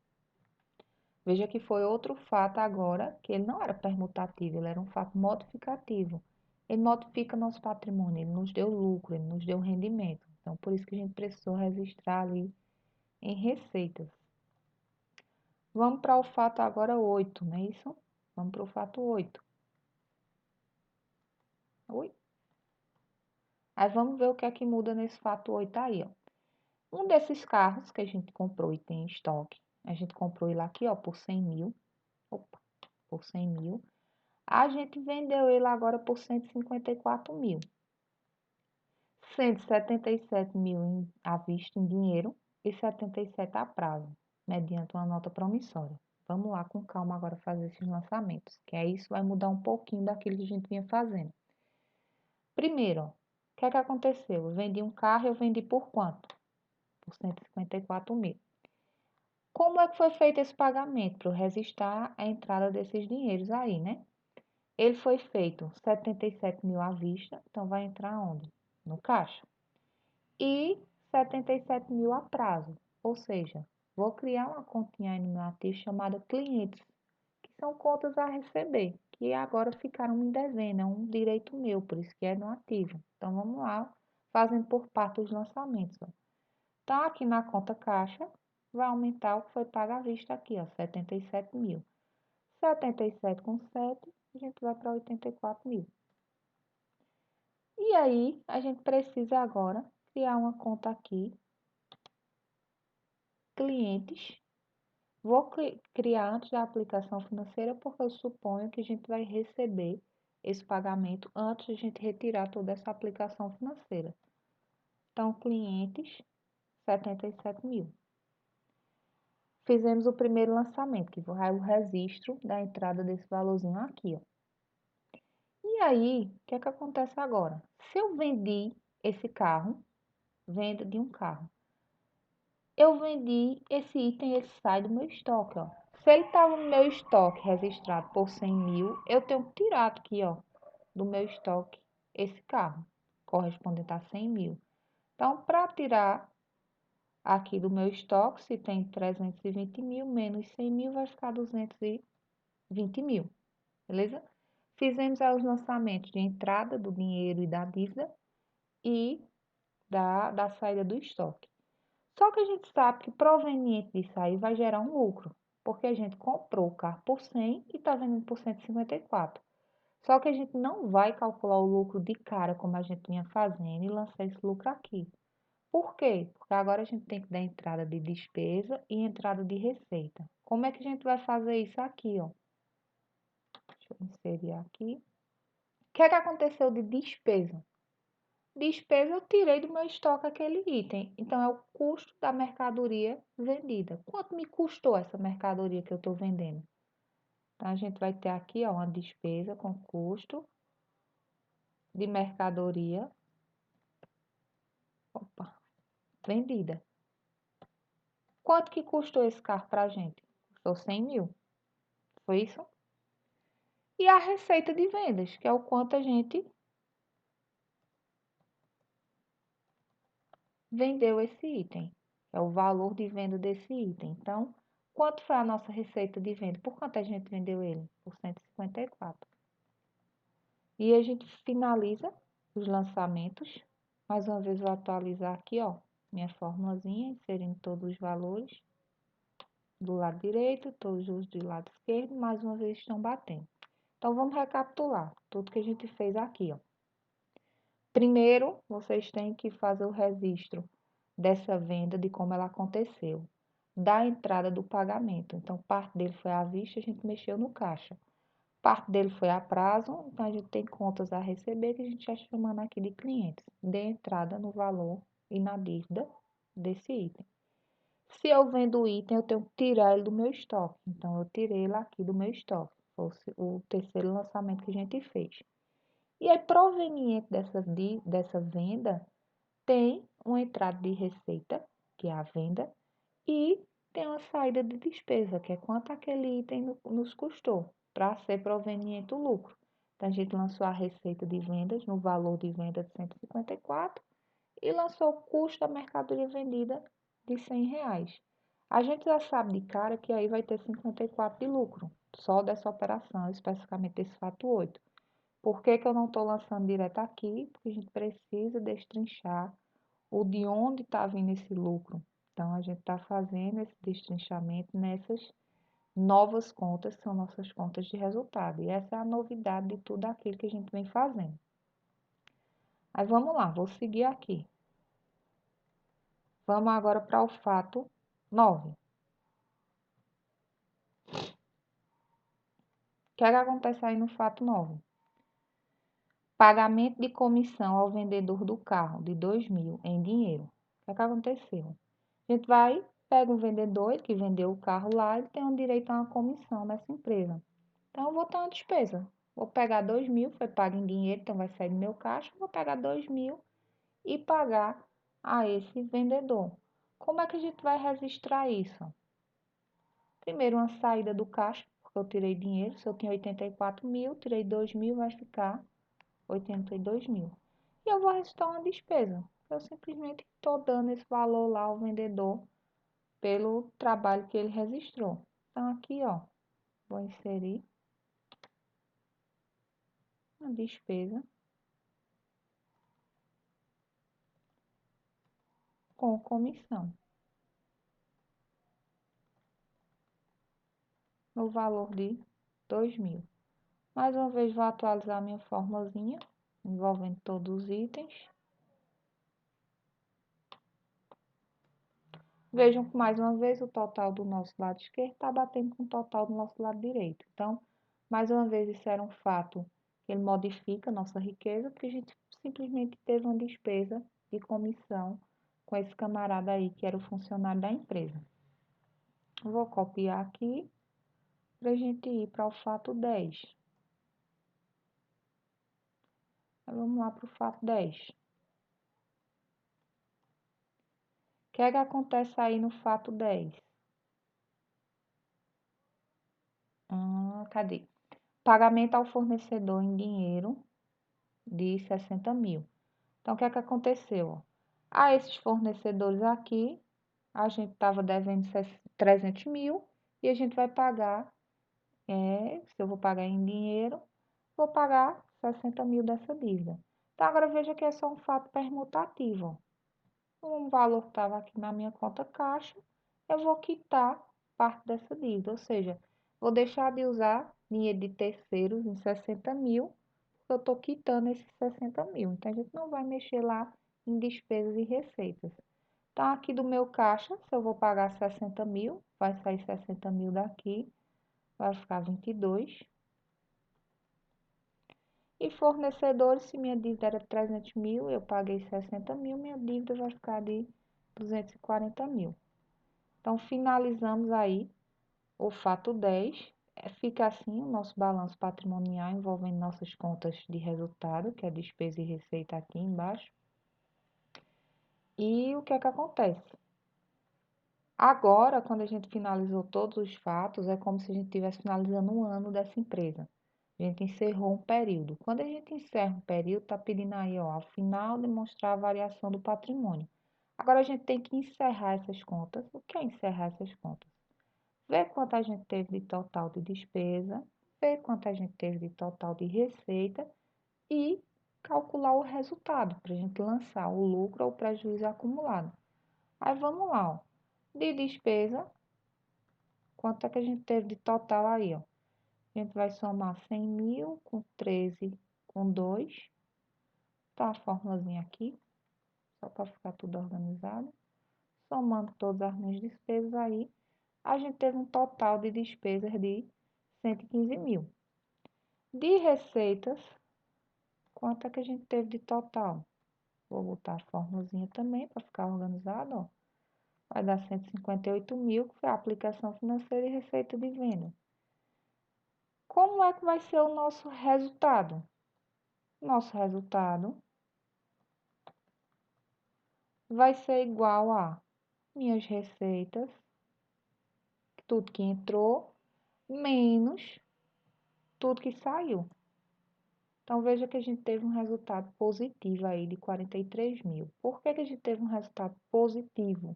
Veja que foi outro fato agora, que ele não era permutativo, ele era um fato modificativo. Ele modifica nosso patrimônio, ele nos deu lucro, ele nos deu rendimento. Então, por isso que a gente precisou registrar ali em receitas. Vamos para o fato agora 8, não é isso? Vamos para o fato 8. Oi? Aí vamos ver o que é que muda nesse fato 8 aí, ó. Um desses carros que a gente comprou e tem em estoque, a gente comprou ele aqui, ó, por 100 mil. Opa, por 100 mil. A gente vendeu ele agora por 154 mil. 177 mil à vista em dinheiro e 77 a prazo, mediante uma nota promissória. Vamos lá com calma agora fazer esses lançamentos, que aí isso vai mudar um pouquinho daquilo que a gente vinha fazendo. Primeiro, ó, o que é que aconteceu? Eu vendi um carro, eu vendi por quanto? Por 154 mil. Como é que foi feito esse pagamento para eu registrar a entrada desses dinheiros aí, né? Ele foi feito 77 mil à vista, então vai entrar onde? No caixa. E 77 mil a prazo, ou seja, vou criar uma continha aí no meu ativo chamada clientes, que são contas a receber, que agora ficaram me devendo, é um direito meu, por isso que é no ativo. Então, vamos lá, fazendo por parte os lançamentos. Ó. Então, aqui na conta caixa, vai aumentar o que foi pago à vista aqui, ó, 77 mil. 77 com 7, a gente vai para 84 mil. E aí, a gente precisa agora criar uma conta aqui, clientes. Vou criar antes da aplicação financeira porque eu suponho que a gente vai receber esse pagamento antes de a gente retirar toda essa aplicação financeira. Então, clientes, 77 mil. Fizemos o primeiro lançamento, que vai o registro da entrada desse valorzinho aqui, ó. E aí, o que é que acontece agora? Se eu vendi esse carro, venda de um carro, eu vendi esse item, ele sai do meu estoque, ó. Se ele estava no meu estoque registrado por 100 mil, eu tenho que tirar aqui, ó, do meu estoque esse carro, correspondente a 100 mil. Então, para tirar aqui do meu estoque, se tem 320 mil menos 100 mil, vai ficar 220 mil, beleza? Fizemos aí os lançamentos de entrada do dinheiro e da dívida e da saída do estoque. Só que a gente sabe que proveniente disso aí vai gerar um lucro, porque a gente comprou o carro por 100 e está vendendo por 154. Só que a gente não vai calcular o lucro de cara como a gente vinha fazendo e lançar esse lucro aqui. Por quê? Porque agora a gente tem que dar entrada de despesa e entrada de receita. Como é que a gente vai fazer isso aqui, ó? Deixa eu inserir aqui. O que é que aconteceu de despesa? Despesa eu tirei do meu estoque aquele item. Então, é o custo da mercadoria vendida. Quanto me custou essa mercadoria que eu estou vendendo? Então, a gente vai ter aqui, ó, uma despesa com custo de mercadoria, opa, vendida. Quanto que custou esse carro pra gente? Custou 100 mil. Foi isso? E a receita de vendas, que é o quanto a gente vendeu esse item. É o valor de venda desse item. Então, quanto foi a nossa receita de venda? Por quanto a gente vendeu ele? Por 154. E a gente finaliza os lançamentos. Mais uma vez, vou atualizar aqui, ó, minha formulazinha, inserindo todos os valores do lado direito, todos os do lado esquerdo, mais uma vez estão batendo. Então, vamos recapitular tudo que a gente fez aqui, ó. Primeiro, vocês têm que fazer o registro dessa venda, de como ela aconteceu, da entrada do pagamento. Então, parte dele foi à vista, a gente mexeu no caixa. Parte dele foi a prazo, então a gente tem contas a receber, que a gente está chamando aqui de clientes. Dê entrada no valor e na dívida desse item. Se eu vendo o item, eu tenho que tirar ele do meu estoque. Então, eu tirei ele aqui do meu estoque. Foi o terceiro lançamento que a gente fez. E aí, proveniente dessa venda, tem uma entrada de receita, que é a venda, e tem uma saída de despesa, que é quanto aquele item nos custou, para ser proveniente o lucro. Então, a gente lançou a receita de vendas no valor de venda de 154 e lançou o custo da mercadoria vendida de R$ 100. A gente já sabe de cara que aí vai ter 54 de lucro, só dessa operação, especificamente desse fato 8. Por que que eu não estou lançando direto aqui? Porque a gente precisa destrinchar o de onde está vindo esse lucro. Então, a gente está fazendo esse destrinchamento nessas novas contas, que são nossas contas de resultado. E essa é a novidade de tudo aquilo que a gente vem fazendo. Aí, vamos lá, vou seguir aqui. Vamos agora para o fato 9. O que é que acontece aí no fato 9? Pagamento de comissão ao vendedor do carro de 2.000 em dinheiro. O que é que aconteceu? A gente vai, pega um vendedor, ele que vendeu o carro lá, ele tem um direito a uma comissão nessa empresa. Então, eu vou ter uma despesa. Vou pegar 2.000, foi pago em dinheiro, então vai sair do meu caixa. Vou pegar 2.000 e pagar a esse vendedor. Como é que a gente vai registrar isso? Primeiro, uma saída do caixa, porque eu tirei dinheiro. Se eu tinha 84.000, tirei 2.000, vai ficar 82.000. E eu vou registrar uma despesa. Eu simplesmente estou dando esse valor lá ao vendedor pelo trabalho que ele registrou. Então, aqui, ó, vou inserir uma despesa com comissão no valor de 2.000. Mais uma vez, vou atualizar minha formulazinha, envolvendo todos os itens. Vejam que, mais uma vez, o total do nosso lado esquerdo está batendo com o total do nosso lado direito. Então, mais uma vez, isso era um fato que ele modifica a nossa riqueza, porque a gente simplesmente teve uma despesa de comissão com esse camarada aí, que era o funcionário da empresa. Vou copiar aqui para a gente ir para o fato 10. Vamos lá para o fato 10. O que é que acontece aí no fato 10? Cadê? Pagamento ao fornecedor em dinheiro de 60.000. Então, o que é que aconteceu? A esses fornecedores aqui, a gente estava devendo 300.000 e a gente vai pagar, se eu vou pagar em dinheiro, vou pagar 60.000 dessa dívida. Então, agora veja que é só um fato permutativo. Um valor que estava aqui na minha conta caixa, eu vou quitar parte dessa dívida, ou seja, vou deixar de usar dinheiro de terceiros em 60.000, porque eu estou quitando esses 60.000. Então, a gente não vai mexer lá em despesas e receitas. Então, aqui do meu caixa, se eu vou pagar 60.000, vai sair 60.000 daqui, vai ficar 22. E fornecedores, se minha dívida era 300.000, eu paguei 60.000, minha dívida vai ficar de 240.000. Então, finalizamos aí o fato 10. Fica assim o nosso balanço patrimonial envolvendo nossas contas de resultado, que é despesa e receita aqui embaixo. E o que é que acontece? Agora, quando a gente finalizou todos os fatos, é como se a gente estivesse finalizando um ano dessa empresa. A gente encerrou um período. Quando a gente encerra um período, está pedindo aí, ó, ao final, demonstrar a variação do patrimônio. Agora a gente tem que encerrar essas contas. O que é encerrar essas contas? Ver quanto a gente teve de total de despesa, ver quanto a gente teve de total de receita e calcular o resultado para a gente lançar o lucro ou o prejuízo acumulado. Aí vamos lá, ó. De despesa, quanto é que a gente teve de total aí, ó? A gente vai somar 100 mil com 13 com 2. Tá a formulazinha aqui, só para ficar tudo organizado. Somando todas as minhas despesas aí, a gente teve um total de despesas de 115 mil. De receitas, quanto é que a gente teve de total? Vou botar a formulazinha também para ficar organizado, ó. Vai dar 158 mil, que foi a aplicação financeira e receita de venda. Como é que vai ser o nosso resultado? Nosso resultado vai ser igual a minhas receitas, tudo que entrou, menos tudo que saiu. Então, veja que a gente teve um resultado positivo aí de 43 mil. Por que que a gente teve um resultado positivo?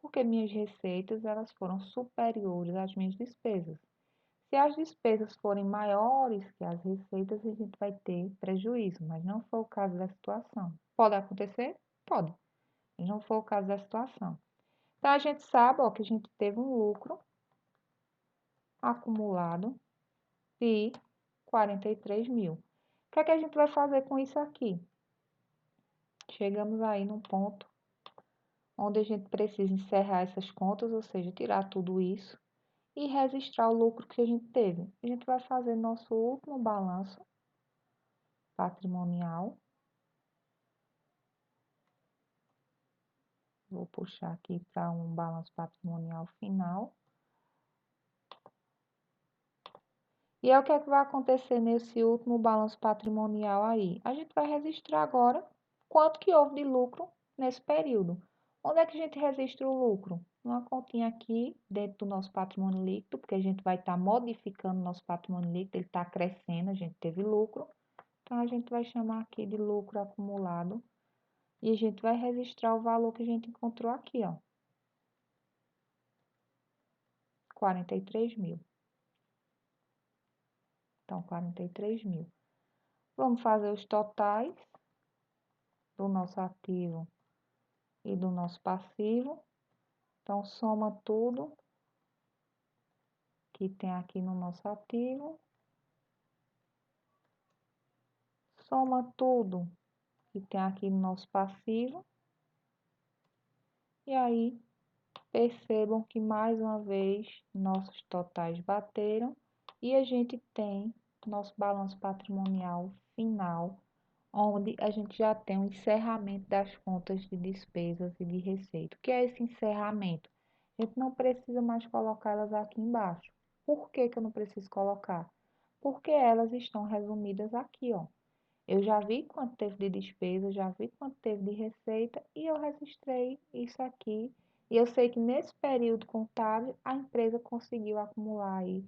Porque minhas receitas elas foram superiores às minhas despesas. Se as despesas forem maiores que as receitas, a gente vai ter prejuízo, mas não foi o caso da situação. Pode acontecer? Pode, mas não foi o caso da situação. Então, a gente sabe, ó, que a gente teve um lucro acumulado de 43 mil. O que é que a gente vai fazer com isso aqui? Chegamos aí num ponto onde a gente precisa encerrar essas contas, ou seja, tirar tudo isso e registrar o lucro que a gente teve. A gente vai fazer nosso último balanço patrimonial. Vou puxar aqui para um balanço patrimonial final. E aí, o que é que vai acontecer nesse último balanço patrimonial aí? A gente vai registrar agora quanto que houve de lucro nesse período. Onde é que a gente registra o lucro? Uma continha aqui dentro do nosso patrimônio líquido, porque a gente vai estar modificando o nosso patrimônio líquido, ele está crescendo, a gente teve lucro. Então, a gente vai chamar aqui de lucro acumulado e a gente vai registrar o valor que a gente encontrou aqui, ó, 43 mil. Então, 43 mil. Vamos fazer os totais do nosso ativo e do nosso passivo. Então, soma tudo que tem aqui no nosso ativo. Soma tudo que tem aqui no nosso passivo. E aí, percebam que mais uma vez nossos totais bateram e a gente tem nosso balanço patrimonial final, onde a gente já tem o encerramento das contas de despesas e de receita. O que é esse encerramento? A gente não precisa mais colocá-las aqui embaixo. Por que que eu não preciso colocar? Porque elas estão resumidas aqui, ó. Eu já vi quanto teve de despesa, já vi quanto teve de receita e eu registrei isso aqui. E eu sei que nesse período contábil a empresa conseguiu acumular aí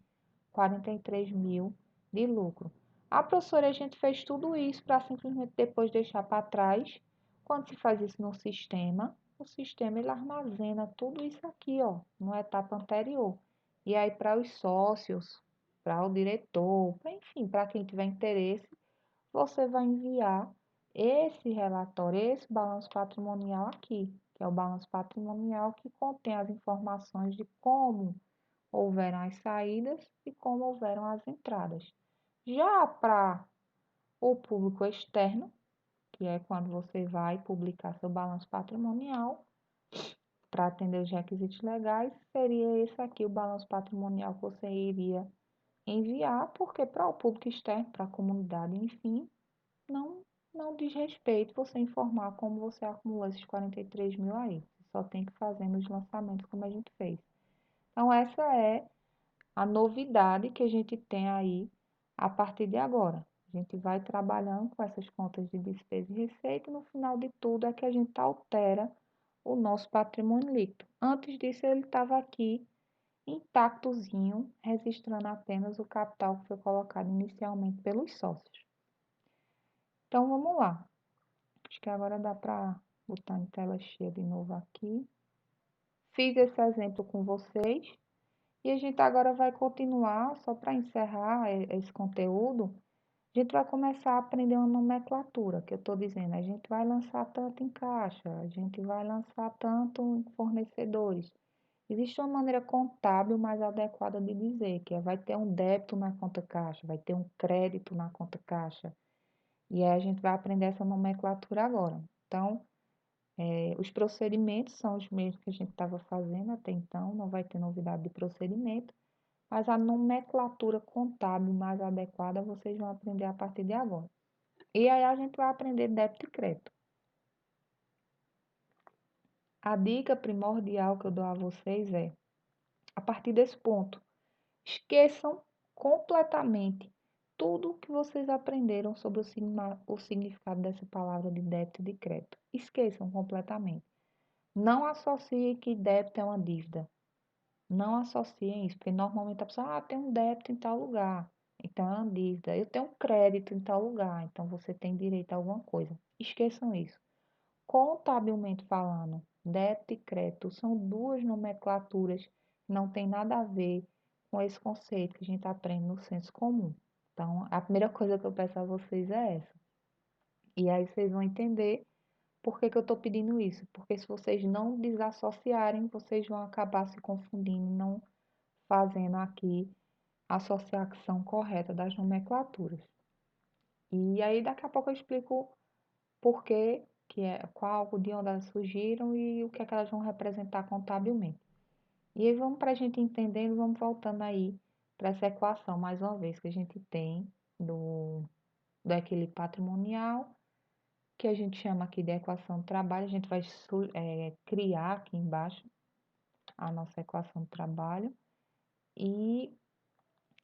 43 mil de lucro. A professora, a gente fez tudo isso para simplesmente depois deixar para trás. Quando se faz isso no sistema, o sistema ele armazena tudo isso aqui, ó, numa etapa anterior. E aí para os sócios, para o diretor, enfim, para quem tiver interesse, você vai enviar esse relatório, esse balanço patrimonial aqui, que é o balanço patrimonial que contém as informações de como houveram as saídas e como houveram as entradas. Já para o público externo, que é quando você vai publicar seu balanço patrimonial, para atender os requisitos legais, seria esse aqui o balanço patrimonial que você iria enviar, porque para o público externo, para a comunidade, enfim, não, não diz respeito você informar como você acumulou esses 43 mil aí. Você só tem que fazer nos lançamentos como a gente fez. Então, essa é a novidade que a gente tem aí a partir de agora. A gente vai trabalhando com essas contas de despesa e receita e no final de tudo é que a gente altera o nosso patrimônio líquido. Antes disso, ele estava aqui intactozinho, registrando apenas o capital que foi colocado inicialmente pelos sócios. Então, vamos lá. Acho que agora dá para botar em tela cheia de novo aqui. Fiz esse exemplo com vocês e a gente agora vai continuar, só para encerrar esse conteúdo, a gente vai começar a aprender uma nomenclatura, que eu estou dizendo, a gente vai lançar tanto em caixa, a gente vai lançar tanto em fornecedores. Existe uma maneira contábil mais adequada de dizer, que é vai ter um débito na conta caixa, vai ter um crédito na conta caixa. E aí a gente vai aprender essa nomenclatura agora. Então, os procedimentos são os mesmos que a gente estava fazendo até então, não vai ter novidade de procedimento, mas a nomenclatura contábil mais adequada vocês vão aprender a partir de agora. E aí a gente vai aprender débito e crédito. A dica primordial que eu dou a vocês é, a partir desse ponto, esqueçam completamente tudo que vocês aprenderam sobre o significado dessa palavra de débito e de crédito. Esqueçam completamente. Não associem que débito é uma dívida. Não associem isso, porque normalmente a pessoa, tem um débito em tal lugar, então é uma dívida. Eu tenho um crédito em tal lugar, então você tem direito a alguma coisa. Esqueçam isso. Contabilmente falando, débito e crédito são duas nomenclaturas que não tem nada a ver com esse conceito que a gente aprende no senso comum. Então, a primeira coisa que eu peço a vocês é essa. E aí vocês vão entender por que que eu estou pedindo isso. Porque se vocês não desassociarem, vocês vão acabar se confundindo, não fazendo aqui a associação correta das nomenclaturas. E aí daqui a pouco eu explico por que qual, de onde elas surgiram e o que é que elas vão representar contabilmente. E aí vamos para a gente entendendo, vamos voltando aí para essa equação mais uma vez que a gente tem do equilíbrio patrimonial, que a gente chama aqui de equação do trabalho. A gente vai criar aqui embaixo a nossa equação do trabalho e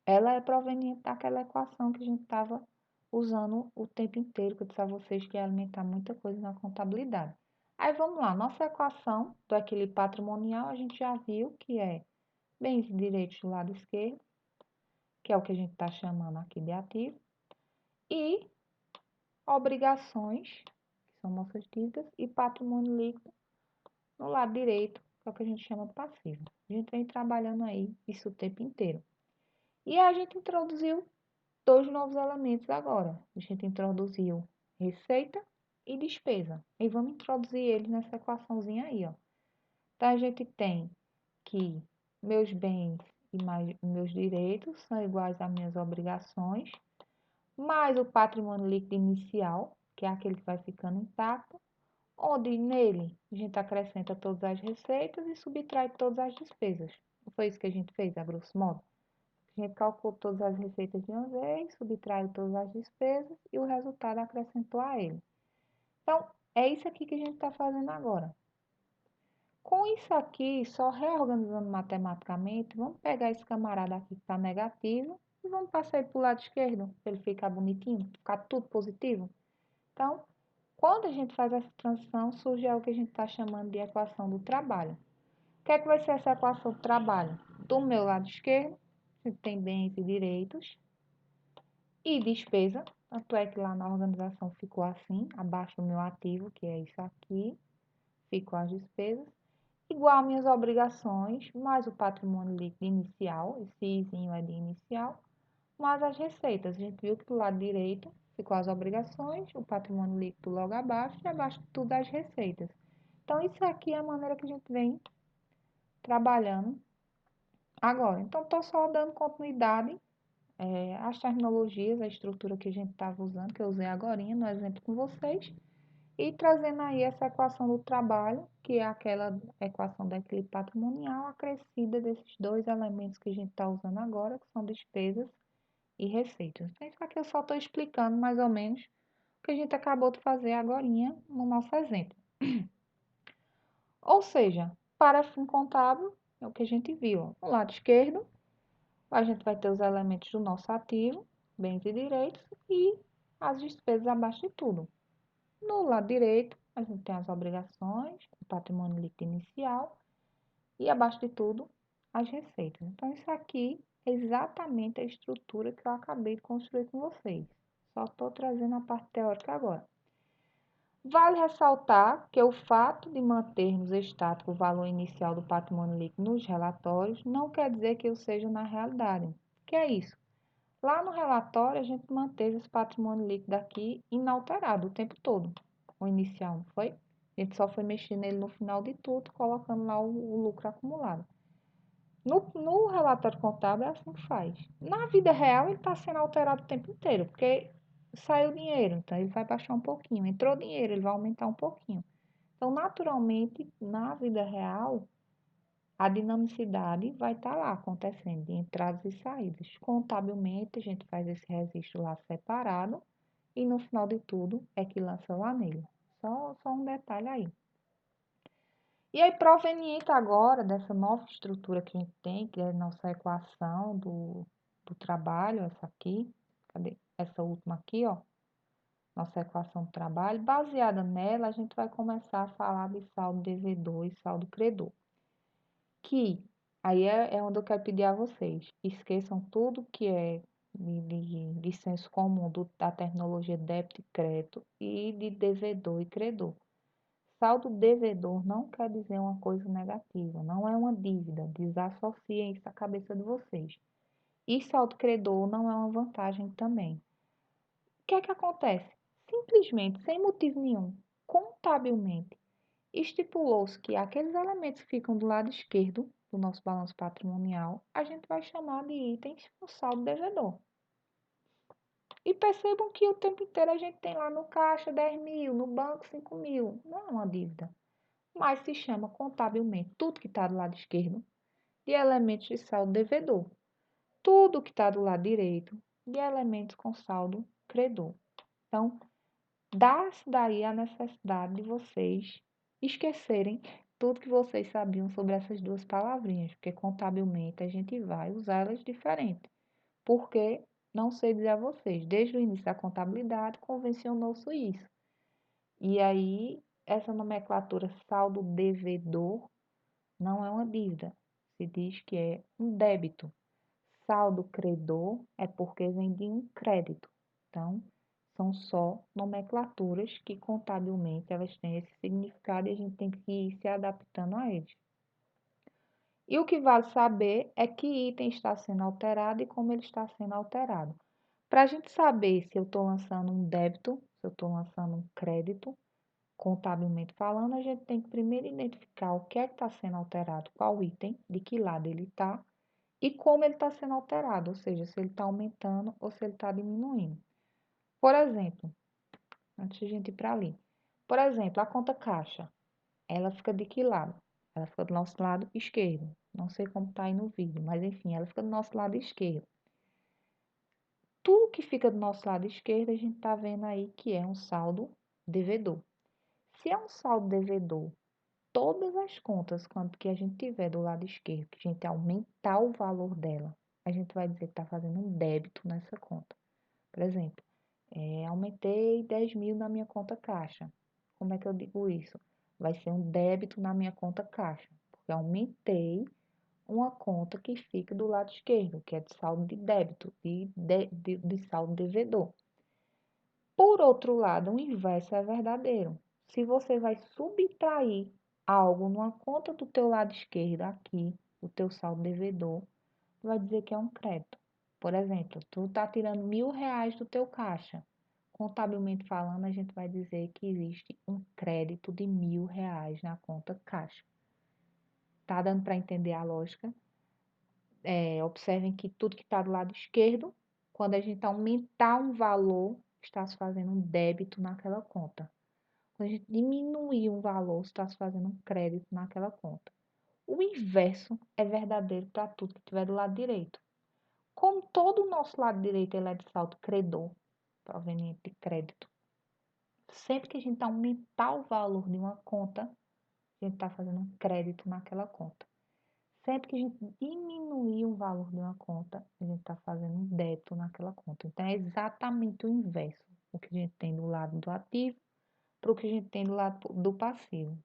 ela é proveniente daquela equação que a gente estava usando o tempo inteiro, que eu disse a vocês que ia alimentar muita coisa na contabilidade. Aí vamos lá, nossa equação do equilíbrio patrimonial, a gente já viu que é bens e direitos do lado esquerdo, que é o que a gente está chamando aqui de ativo, e obrigações, que são nossas dívidas, e patrimônio líquido no lado direito, que é o que a gente chama de passivo. A gente vem trabalhando aí isso o tempo inteiro. E a gente introduziu dois novos elementos agora. A gente introduziu receita e despesa. E vamos introduzir eles nessa equaçãozinha aí, ó. Então, a gente tem que meus bens e mais meus direitos são iguais às minhas obrigações, mais o patrimônio líquido inicial, que é aquele que vai ficando intacto, onde nele a gente acrescenta todas as receitas e subtrai todas as despesas. Não foi isso que a gente fez, a grosso modo? A gente calculou todas as receitas de uma vez, subtraiu todas as despesas e o resultado acrescentou a ele. Então, é isso aqui que a gente está fazendo agora. Com isso aqui, só reorganizando matematicamente, vamos pegar esse camarada aqui que está negativo e vamos passar ele para o lado esquerdo, para ele ficar bonitinho, ficar tudo positivo. Então, quando a gente faz essa transição, surge algo que a gente está chamando de equação do trabalho. O que é que vai ser essa equação do trabalho? Do meu lado esquerdo, a gente tem bens e direitos, e despesa, tanto é que lá na organização ficou assim, abaixo do meu ativo, que é isso aqui, ficou as despesas, igual às minhas obrigações, mais o patrimônio líquido inicial, esse izinho é de inicial, mais as receitas. A gente viu que do lado direito ficou as obrigações, o patrimônio líquido logo abaixo e abaixo de tudo as receitas. Então, isso aqui é a maneira que a gente vem trabalhando agora. Então, estou só dando continuidade as terminologias, a estrutura que a gente estava usando, que eu usei agora no exemplo com vocês, e trazendo aí essa equação do trabalho, que é aquela equação da equilíbrio patrimonial acrescida desses dois elementos que a gente está usando agora, que são despesas e receitas. Então, isso aqui eu só estou explicando mais ou menos o que a gente acabou de fazer agora no nosso exemplo. Ou seja, para fim contábil, é o que a gente viu. No lado esquerdo, a gente vai ter os elementos do nosso ativo, bens e direitos, e as despesas abaixo de tudo. No lado direito, a gente tem as obrigações, o patrimônio líquido inicial, e abaixo de tudo, as receitas. Então, isso aqui é exatamente a estrutura que eu acabei de construir com vocês. Só estou trazendo a parte teórica agora. Vale ressaltar que o fato de mantermos estático o valor inicial do patrimônio líquido nos relatórios não quer dizer que eu seja na realidade. O que é isso? Lá no relatório, a gente manteve esse patrimônio líquido aqui inalterado o tempo todo. O inicial, não foi? A gente só foi mexer nele no final de tudo, colocando lá o lucro acumulado. No relatório contábil é assim que faz. Na vida real, ele está sendo alterado o tempo inteiro, porque saiu dinheiro, então ele vai baixar um pouquinho. Entrou dinheiro, ele vai aumentar um pouquinho. Então, naturalmente, na vida real, a dinamicidade vai estar lá acontecendo de entradas e saídas. Contabilmente, a gente faz esse registro lá separado e no final de tudo é que lança lá nele. Só um detalhe aí. E aí, proveniente agora dessa nova estrutura que a gente tem, que é a nossa equação do trabalho, essa aqui, cadê? Essa última aqui, ó, nossa equação do trabalho, baseada nela, a gente vai começar a falar de saldo devedor e saldo credor. Que aí é onde eu quero pedir a vocês, esqueçam tudo que é de senso comum da terminologia débito e crédito e de devedor e credor. Saldo devedor não quer dizer uma coisa negativa, não é uma dívida, desassociem isso da cabeça de vocês. E saldo credor não é uma vantagem também. O que é que acontece? Simplesmente, sem motivo nenhum, contabilmente, estipulou-se que aqueles elementos que ficam do lado esquerdo do nosso balanço patrimonial, a gente vai chamar de itens no saldo devedor. E percebam que o tempo inteiro a gente tem lá no caixa 10 mil, no banco 5 mil. Não é uma dívida, mas se chama contabilmente tudo que está do lado esquerdo de elementos de saldo devedor. Tudo que está do lado direito de elementos com saldo credor. Então, dá-se daí a necessidade de vocês esquecerem tudo que vocês sabiam sobre essas duas palavrinhas, porque contabilmente a gente vai usar elas diferente. Porque, não sei dizer a vocês, desde o início da contabilidade convencionou-se isso. E aí, essa nomenclatura saldo devedor não é uma dívida, se diz que é um débito. Saldo credor é porque vem de um crédito. Então, são só nomenclaturas que contabilmente elas têm esse significado e a gente tem que ir se adaptando a eles. E o que vale saber é que item está sendo alterado e como ele está sendo alterado. Para a gente saber se eu estou lançando um débito, se eu estou lançando um crédito, contabilmente falando, a gente tem que primeiro identificar o que é que está sendo alterado, qual item, de que lado ele está e como ele está sendo alterado, ou seja, se ele está aumentando ou se ele está diminuindo. Por exemplo, antes de a gente ir para ali, por exemplo, a conta caixa, ela fica de que lado? Ela fica do nosso lado esquerdo. Não sei como está aí no vídeo, mas enfim, ela fica do nosso lado esquerdo. Tudo que fica do nosso lado esquerdo, a gente está vendo aí que é um saldo devedor. Se é um saldo devedor, todas as contas, quanto que a gente tiver do lado esquerdo, que a gente aumentar o valor dela, a gente vai dizer que está fazendo um débito nessa conta. Por exemplo, aumentei 10 mil na minha conta caixa. Como é que eu digo isso? Vai ser um débito na minha conta caixa, porque aumentei uma conta que fica do lado esquerdo, que é de saldo de débito, de saldo devedor. Por outro lado, o inverso é verdadeiro. Se você vai subtrair algo numa conta do teu lado esquerdo aqui, o teu saldo devedor, vai dizer que é um crédito. Por exemplo, tu tá tirando R$ 1.000 do teu caixa. Contabilmente falando, a gente vai dizer que existe um crédito de R$ 1.000 na conta caixa. Tá dando para entender a lógica? Observem que tudo que está do lado esquerdo, quando a gente aumentar um valor, está se fazendo um débito naquela conta. Quando a gente diminuir um valor, está se fazendo um crédito naquela conta. O inverso é verdadeiro para tudo que estiver do lado direito. Como todo o nosso lado direito ele é de saldo credor, proveniente de crédito, sempre que a gente aumentar o valor de uma conta, a gente está fazendo um crédito naquela conta. Sempre que a gente diminuir o valor de uma conta, a gente está fazendo um débito naquela conta. Então, é exatamente o inverso. O que a gente tem do lado do ativo para o que a gente tem do lado do passivo.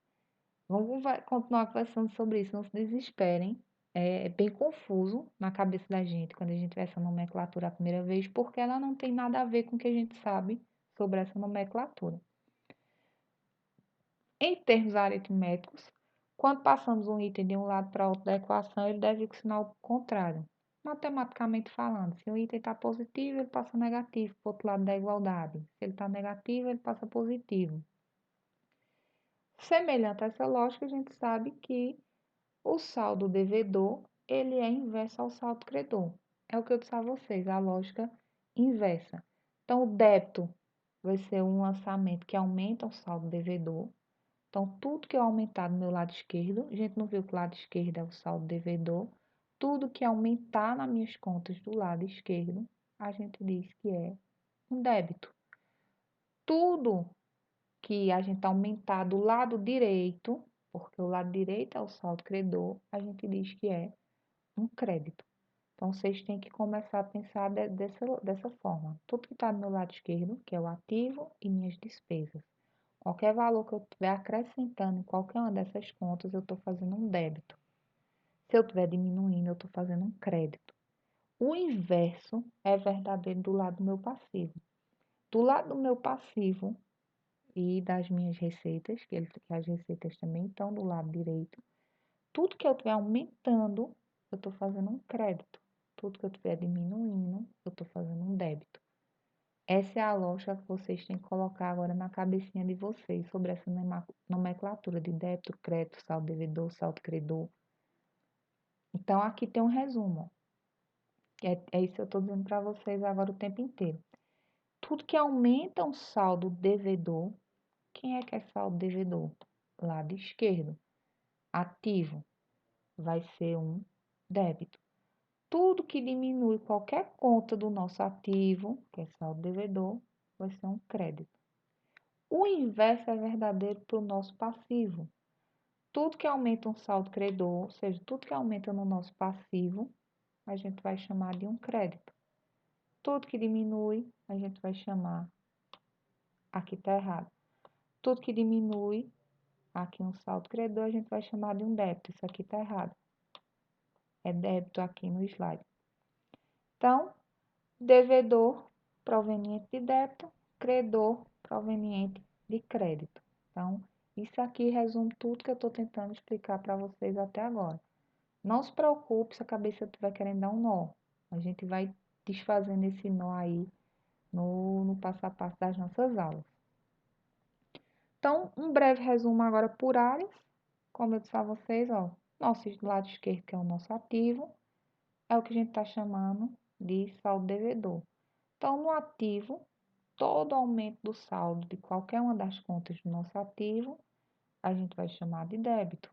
Vamos continuar conversando sobre isso, não se desesperem. É bem confuso na cabeça da gente quando a gente vê essa nomenclatura a primeira vez, porque ela não tem nada a ver com o que a gente sabe sobre essa nomenclatura. Em termos aritméticos, quando passamos um item de um lado para outro da equação, ele deve ir com o sinal contrário. Matematicamente falando, se o item está positivo, ele passa negativo para o outro lado da igualdade. Se ele está negativo, ele passa positivo. Semelhante a essa lógica, a gente sabe que o saldo devedor, ele é inverso ao saldo credor. É o que eu disse a vocês, a lógica inversa. Então, o débito vai ser um lançamento que aumenta o saldo devedor. Então, tudo que eu aumentar do meu lado esquerdo, a gente não viu que o lado esquerdo é o saldo devedor, tudo que aumentar nas minhas contas do lado esquerdo, a gente diz que é um débito. Tudo que a gente aumentar do lado direito, porque o lado direito é o saldo credor, a gente diz que é um crédito. Então, vocês têm que começar a pensar dessa forma. Tudo que está do meu lado esquerdo, que é o ativo e minhas despesas. Qualquer valor que eu estiver acrescentando em qualquer uma dessas contas, eu estou fazendo um débito. Se eu estiver diminuindo, eu estou fazendo um crédito. O inverso é verdadeiro do lado do meu passivo. Do lado do meu passivo e das minhas receitas, que as receitas também estão do lado direito, tudo que eu estiver aumentando, eu estou fazendo um crédito. Tudo que eu estiver diminuindo, eu estou fazendo um débito. Essa é a lógica que vocês têm que colocar agora na cabecinha de vocês sobre essa nomenclatura de débito, crédito, saldo devedor, saldo credor. Então, aqui tem um resumo. É isso que eu estou dizendo para vocês agora o tempo inteiro. Tudo que aumenta um saldo devedor, quem é que é saldo devedor? Lado esquerdo. Ativo vai ser um débito. Tudo que diminui qualquer conta do nosso ativo, que é saldo devedor, vai ser um crédito. O inverso é verdadeiro para o nosso passivo. Tudo que aumenta um saldo credor, ou seja, tudo que aumenta no nosso passivo, a gente vai chamar de um crédito. Tudo que diminui, a gente vai chamar, aqui está errado. Tudo que diminui, aqui um saldo credor, a gente vai chamar de um débito. Isso aqui está errado. É débito aqui no slide. Então, devedor proveniente de débito, credor proveniente de crédito. Então, isso aqui resume tudo que eu estou tentando explicar para vocês até agora. Não se preocupe se a cabeça estiver querendo dar um nó. A gente vai desfazendo esse nó aí no passo a passo das nossas aulas. Então, um breve resumo agora por áreas. Como eu disse a vocês, ó, nosso lado esquerdo, que é o nosso ativo, é o que a gente está chamando de saldo devedor. Então, no ativo, todo aumento do saldo de qualquer uma das contas do nosso ativo, a gente vai chamar de débito.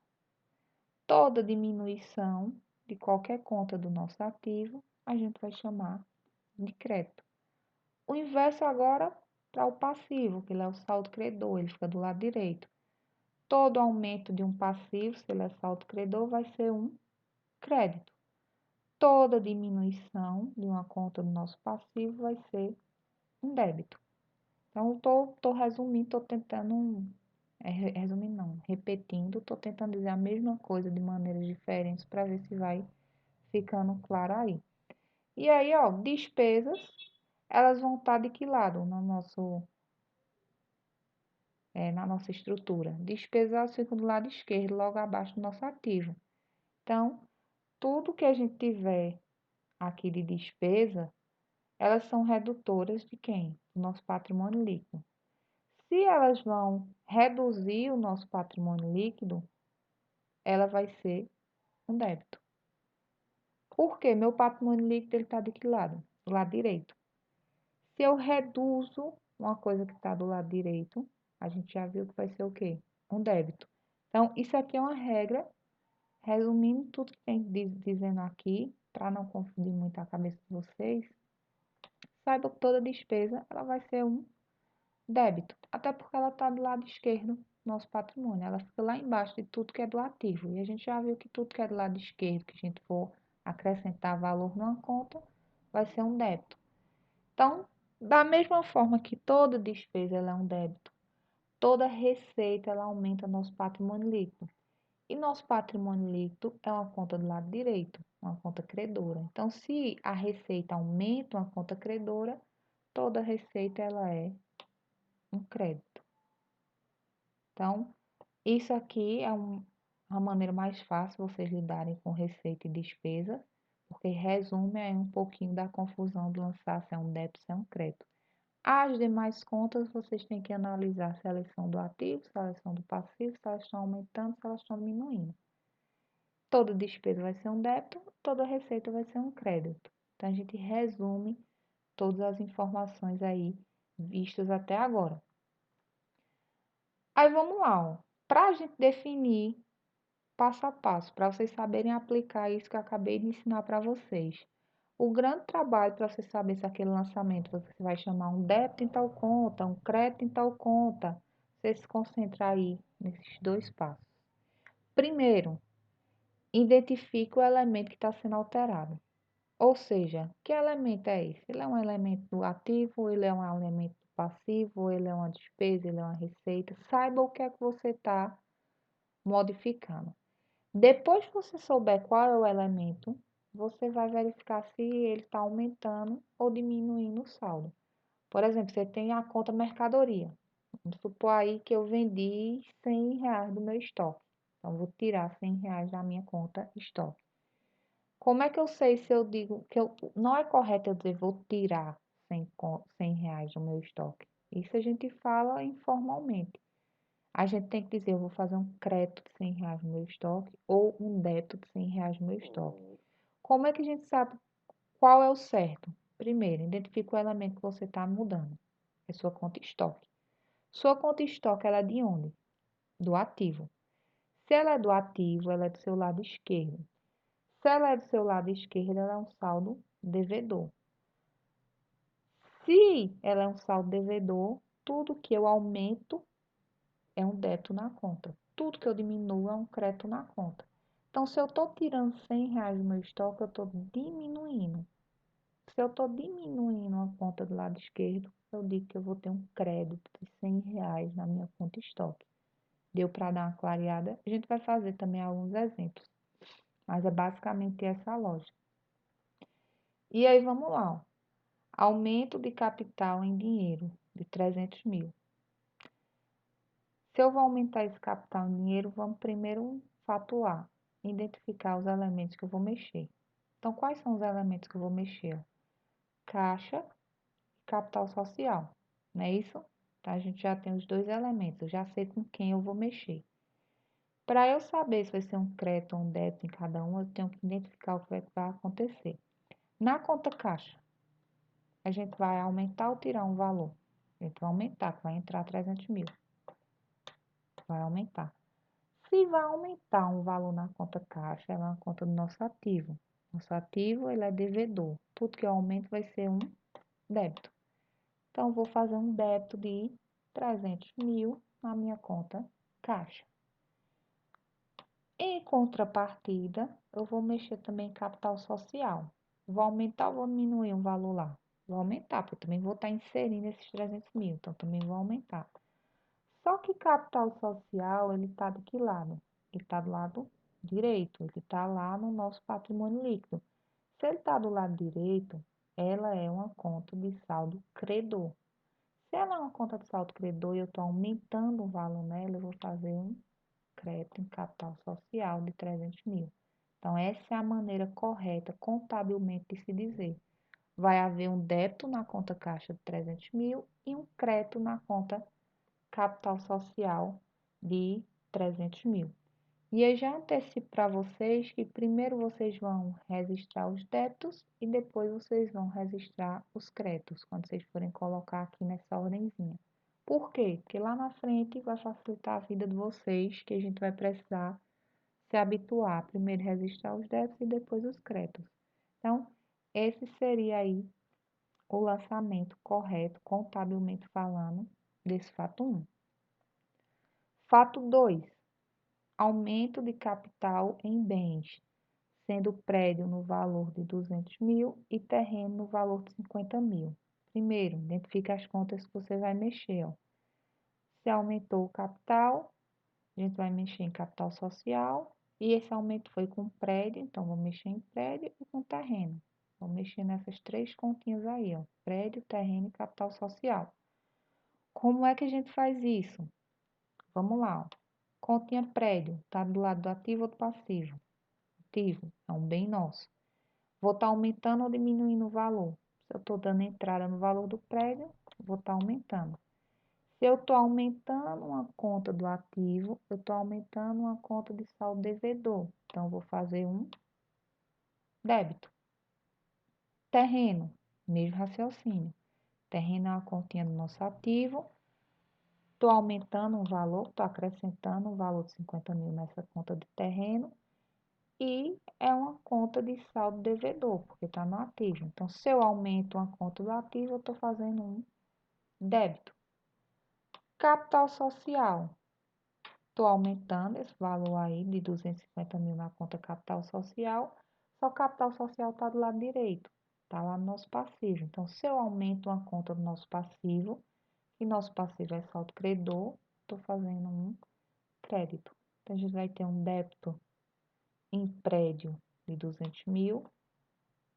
Toda diminuição de qualquer conta do nosso ativo, a gente vai chamar de crédito. O inverso agora para o passivo, que ele é o saldo credor, ele fica do lado direito. Todo aumento de um passivo, se ele é saldo credor, vai ser um crédito. Toda diminuição de uma conta do nosso passivo vai ser um débito. Então, estou resumindo, estou tentando, resumindo não, repetindo, estou tentando dizer a mesma coisa de maneiras diferentes para ver se vai ficando claro aí. E aí, ó, despesas, elas vão estar de que lado na nossa estrutura? Despesas, elas ficam do lado esquerdo, logo abaixo do nosso ativo. Então, tudo que a gente tiver aqui de despesa, elas são redutoras de quem? Do nosso patrimônio líquido. Se elas vão reduzir o nosso patrimônio líquido, ela vai ser um débito. Por quê? Meu patrimônio líquido está de que lado? Do lado direito. Se eu reduzo uma coisa que está do lado direito, a gente já viu que vai ser o quê? Um débito. Então, isso aqui é uma regra, resumindo tudo que tem dizendo aqui, para não confundir muito a cabeça de vocês, saiba que toda despesa ela vai ser um débito, até porque ela está do lado esquerdo do nosso patrimônio, ela fica lá embaixo de tudo que é do ativo. E a gente já viu que tudo que é do lado esquerdo, que a gente for acrescentar valor numa conta, vai ser um débito. Então, da mesma forma que toda despesa ela é um débito, toda receita ela aumenta nosso patrimônio líquido. E nosso patrimônio líquido é uma conta do lado direito, uma conta credora. Então, se a receita aumenta uma conta credora, toda receita ela é um crédito. Então, isso aqui é uma maneira mais fácil vocês lidarem com receita e despesa, porque resume aí um pouquinho da confusão de lançar se é um débito, se é um crédito. As demais contas, vocês têm que analisar se elas são do ativo, se elas são do passivo, se elas estão aumentando, se elas estão diminuindo. Toda despesa vai ser um débito, toda receita vai ser um crédito. Então, a gente resume todas as informações aí vistas até agora. Aí, vamos lá, para a gente definir passo a passo, para vocês saberem aplicar isso que eu acabei de ensinar para vocês. O grande trabalho para você saber se aquele lançamento você vai chamar um débito em tal conta, um crédito em tal conta, você se concentra aí nesses dois passos. Primeiro, identifique o elemento que está sendo alterado. Ou seja, que elemento é esse? Ele é um elemento do ativo, ele é um elemento do passivo, ele é uma despesa, ele é uma receita. Saiba o que é que você está modificando. Depois que você souber qual é o elemento, você vai verificar se ele está aumentando ou diminuindo o saldo. Por exemplo, você tem a conta mercadoria. Vamos supor aí que eu vendi R$ 100 do meu estoque. Então, vou tirar R$ 100 da minha conta estoque. Como é que eu sei se eu digo que não é correto eu dizer vou tirar R$ 100 do meu estoque? Isso a gente fala informalmente. A gente tem que dizer, eu vou fazer um crédito de R$ 100 no meu estoque ou um débito de R$ 100 no meu estoque. Como é que a gente sabe qual é o certo? Primeiro, identifica o elemento que você está mudando. É sua conta estoque. Sua conta estoque, ela é de onde? Do ativo. Se ela é do ativo, ela é do seu lado esquerdo. Se ela é do seu lado esquerdo, ela é um saldo devedor. Se ela é um saldo devedor, tudo que eu aumento é um débito na conta. Tudo que eu diminuo é um crédito na conta. Então, se eu estou tirando R$ 100 do meu estoque, eu estou diminuindo. Se eu estou diminuindo a conta do lado esquerdo, eu digo que eu vou ter um crédito de R$ 100 na minha conta estoque. Deu para dar uma clareada? A gente vai fazer também alguns exemplos, mas é basicamente essa a lógica. E aí, vamos lá. Ó. Aumento de capital em dinheiro de 300 mil. Se eu vou aumentar esse capital em dinheiro, vamos primeiro fatuar, identificar os elementos que eu vou mexer. Então, quais são os elementos que eu vou mexer? Caixa e capital social, não é isso? Então, a gente já tem os dois elementos, eu já sei com quem eu vou mexer. Para eu saber se vai ser um crédito ou um débito em cada um, eu tenho que identificar o que vai acontecer. Na conta caixa, a gente vai aumentar ou tirar um valor? A gente vai aumentar, que vai entrar 300 mil. Vai aumentar. Se vai aumentar um valor na conta caixa, ela é uma conta do nosso ativo. Nosso ativo, ele é devedor. Tudo que eu aumento vai ser um débito. Então, vou fazer um débito de 300 mil na minha conta caixa. Em contrapartida, eu vou mexer também em capital social. Vou aumentar ou vou diminuir um valor lá? Vou aumentar, porque eu também vou estar inserindo esses 300 mil. Então, também vou aumentar. Só que capital social, ele está de que lado? Ele está do lado direito, ele está lá no nosso patrimônio líquido. Se ele está do lado direito, ela é uma conta de saldo credor. Se ela é uma conta de saldo credor e eu estou aumentando o valor nela, eu vou fazer um crédito em capital social de 300 mil. Então, essa é a maneira correta, contabilmente, de se dizer. Vai haver um débito na conta caixa de 300 mil e um crédito na conta capital social de 300 mil. E eu já antecipo para vocês que primeiro vocês vão registrar os débitos e depois vocês vão registrar os créditos, quando vocês forem colocar aqui nessa ordenzinha. Por quê? Porque lá na frente vai facilitar a vida de vocês, que a gente vai precisar se habituar. Primeiro registrar os débitos e depois os créditos. Então, esse seria aí o lançamento correto, contabilmente falando, desse fato 1. Fato 2. Aumento de capital em bens, sendo prédio no valor de 200 mil e terreno no valor de 50 mil. Primeiro, identifique as contas que você vai mexer. Ó. Se aumentou o capital, A gente vai mexer em capital social e esse aumento foi com prédio, então vou mexer em prédio e com terreno. Vou mexer nessas três continhas aí, ó, prédio, terreno e capital social. Como é que a gente faz isso? Vamos lá, ó. Continha prédio, tá do lado do ativo ou do passivo? Ativo, é um bem nosso. Vou estar aumentando ou diminuindo o valor. Se eu estou dando entrada no valor do prédio, vou estar aumentando. Se eu estou aumentando uma conta do ativo, eu estou aumentando uma conta de saldo devedor. Então, eu vou fazer um débito. Terreno, mesmo raciocínio. Terreno é uma continha do nosso ativo. Estou aumentando um valor, estou acrescentando um valor de 50 mil nessa conta de terreno. E é uma conta de saldo devedor, porque está no ativo. Então, se eu aumento uma conta do ativo, eu estou fazendo um débito. Capital social. Estou aumentando esse valor aí de 250 mil na conta capital social, só que o capital social está do lado direito, está lá no nosso passivo. Então, se eu aumento uma conta do nosso passivo, e nosso passivo é saldo credor, estou fazendo um crédito. Então, a gente vai ter um débito em prédio de 200 mil,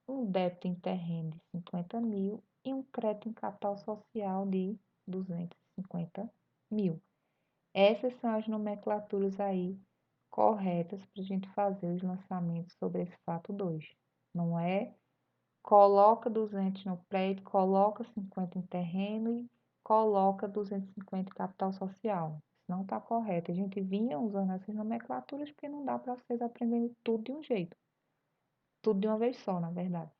um débito em terreno de 50 mil e um crédito em capital social de 250 mil. Essas são as nomenclaturas aí corretas para a gente fazer os lançamentos sobre esse fato 2. Não é coloca 200 no prédio, coloca 50 em terreno e coloca 250 em capital social. Isso não está correto. A gente vinha usando essas nomenclaturas porque não dá para vocês aprenderem tudo de um jeito. Tudo de uma vez só, na verdade.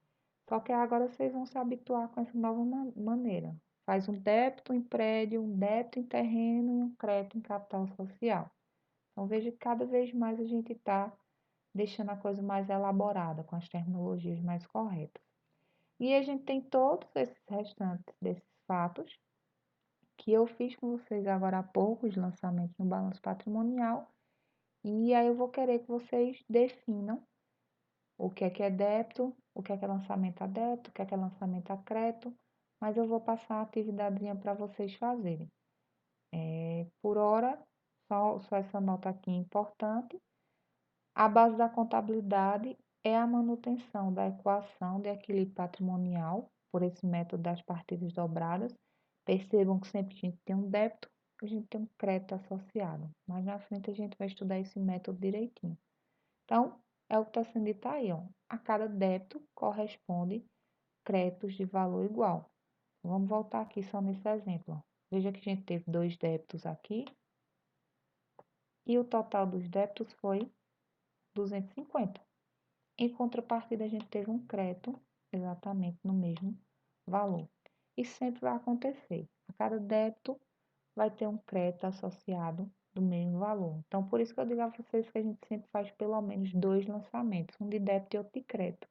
Só que agora vocês vão se habituar com essa nova maneira. Faz um débito em prédio, um débito em terreno e um crédito em capital social. Então, veja que cada vez mais a gente está deixando a coisa mais elaborada, com as terminologias mais corretas. E a gente tem todos esses restantes desses fatos que eu fiz com vocês agora há pouco, os lançamentos no balanço patrimonial. E aí eu vou querer que vocês definam o que é débito, o que é lançamento a débito, o que é lançamento a crédito, mas eu vou passar a atividadezinha para vocês fazerem. Por hora, só essa nota aqui importante. A base da contabilidade é a manutenção da equação de equilíbrio patrimonial, por esse método das partidas dobradas. Percebam que sempre que a gente tem um débito, a gente tem um crédito associado. Mais na frente a gente vai estudar esse método direitinho. Então, é o que está sendo dito aí, ó. A cada débito corresponde créditos de valor igual. Vamos voltar aqui só nesse exemplo, ó. Veja que a gente teve dois débitos aqui e o total dos débitos foi 250. Em contrapartida, a gente teve um crédito exatamente no mesmo valor. Isso sempre vai acontecer. A cada débito vai ter um crédito associado do mesmo valor. Então, por isso que eu digo a vocês que a gente sempre faz pelo menos dois lançamentos, um de débito e outro de crédito.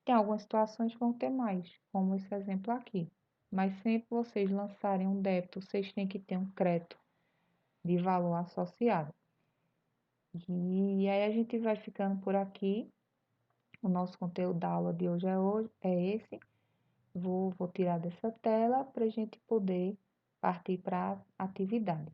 Tem algumas situações que vão ter mais, como esse exemplo aqui. Mas sempre vocês lançarem um débito, vocês têm que ter um crédito de valor associado. E aí a gente vai ficando por aqui. O nosso conteúdo da aula de hoje é esse. Vou tirar dessa tela para a gente poder partir para a atividade.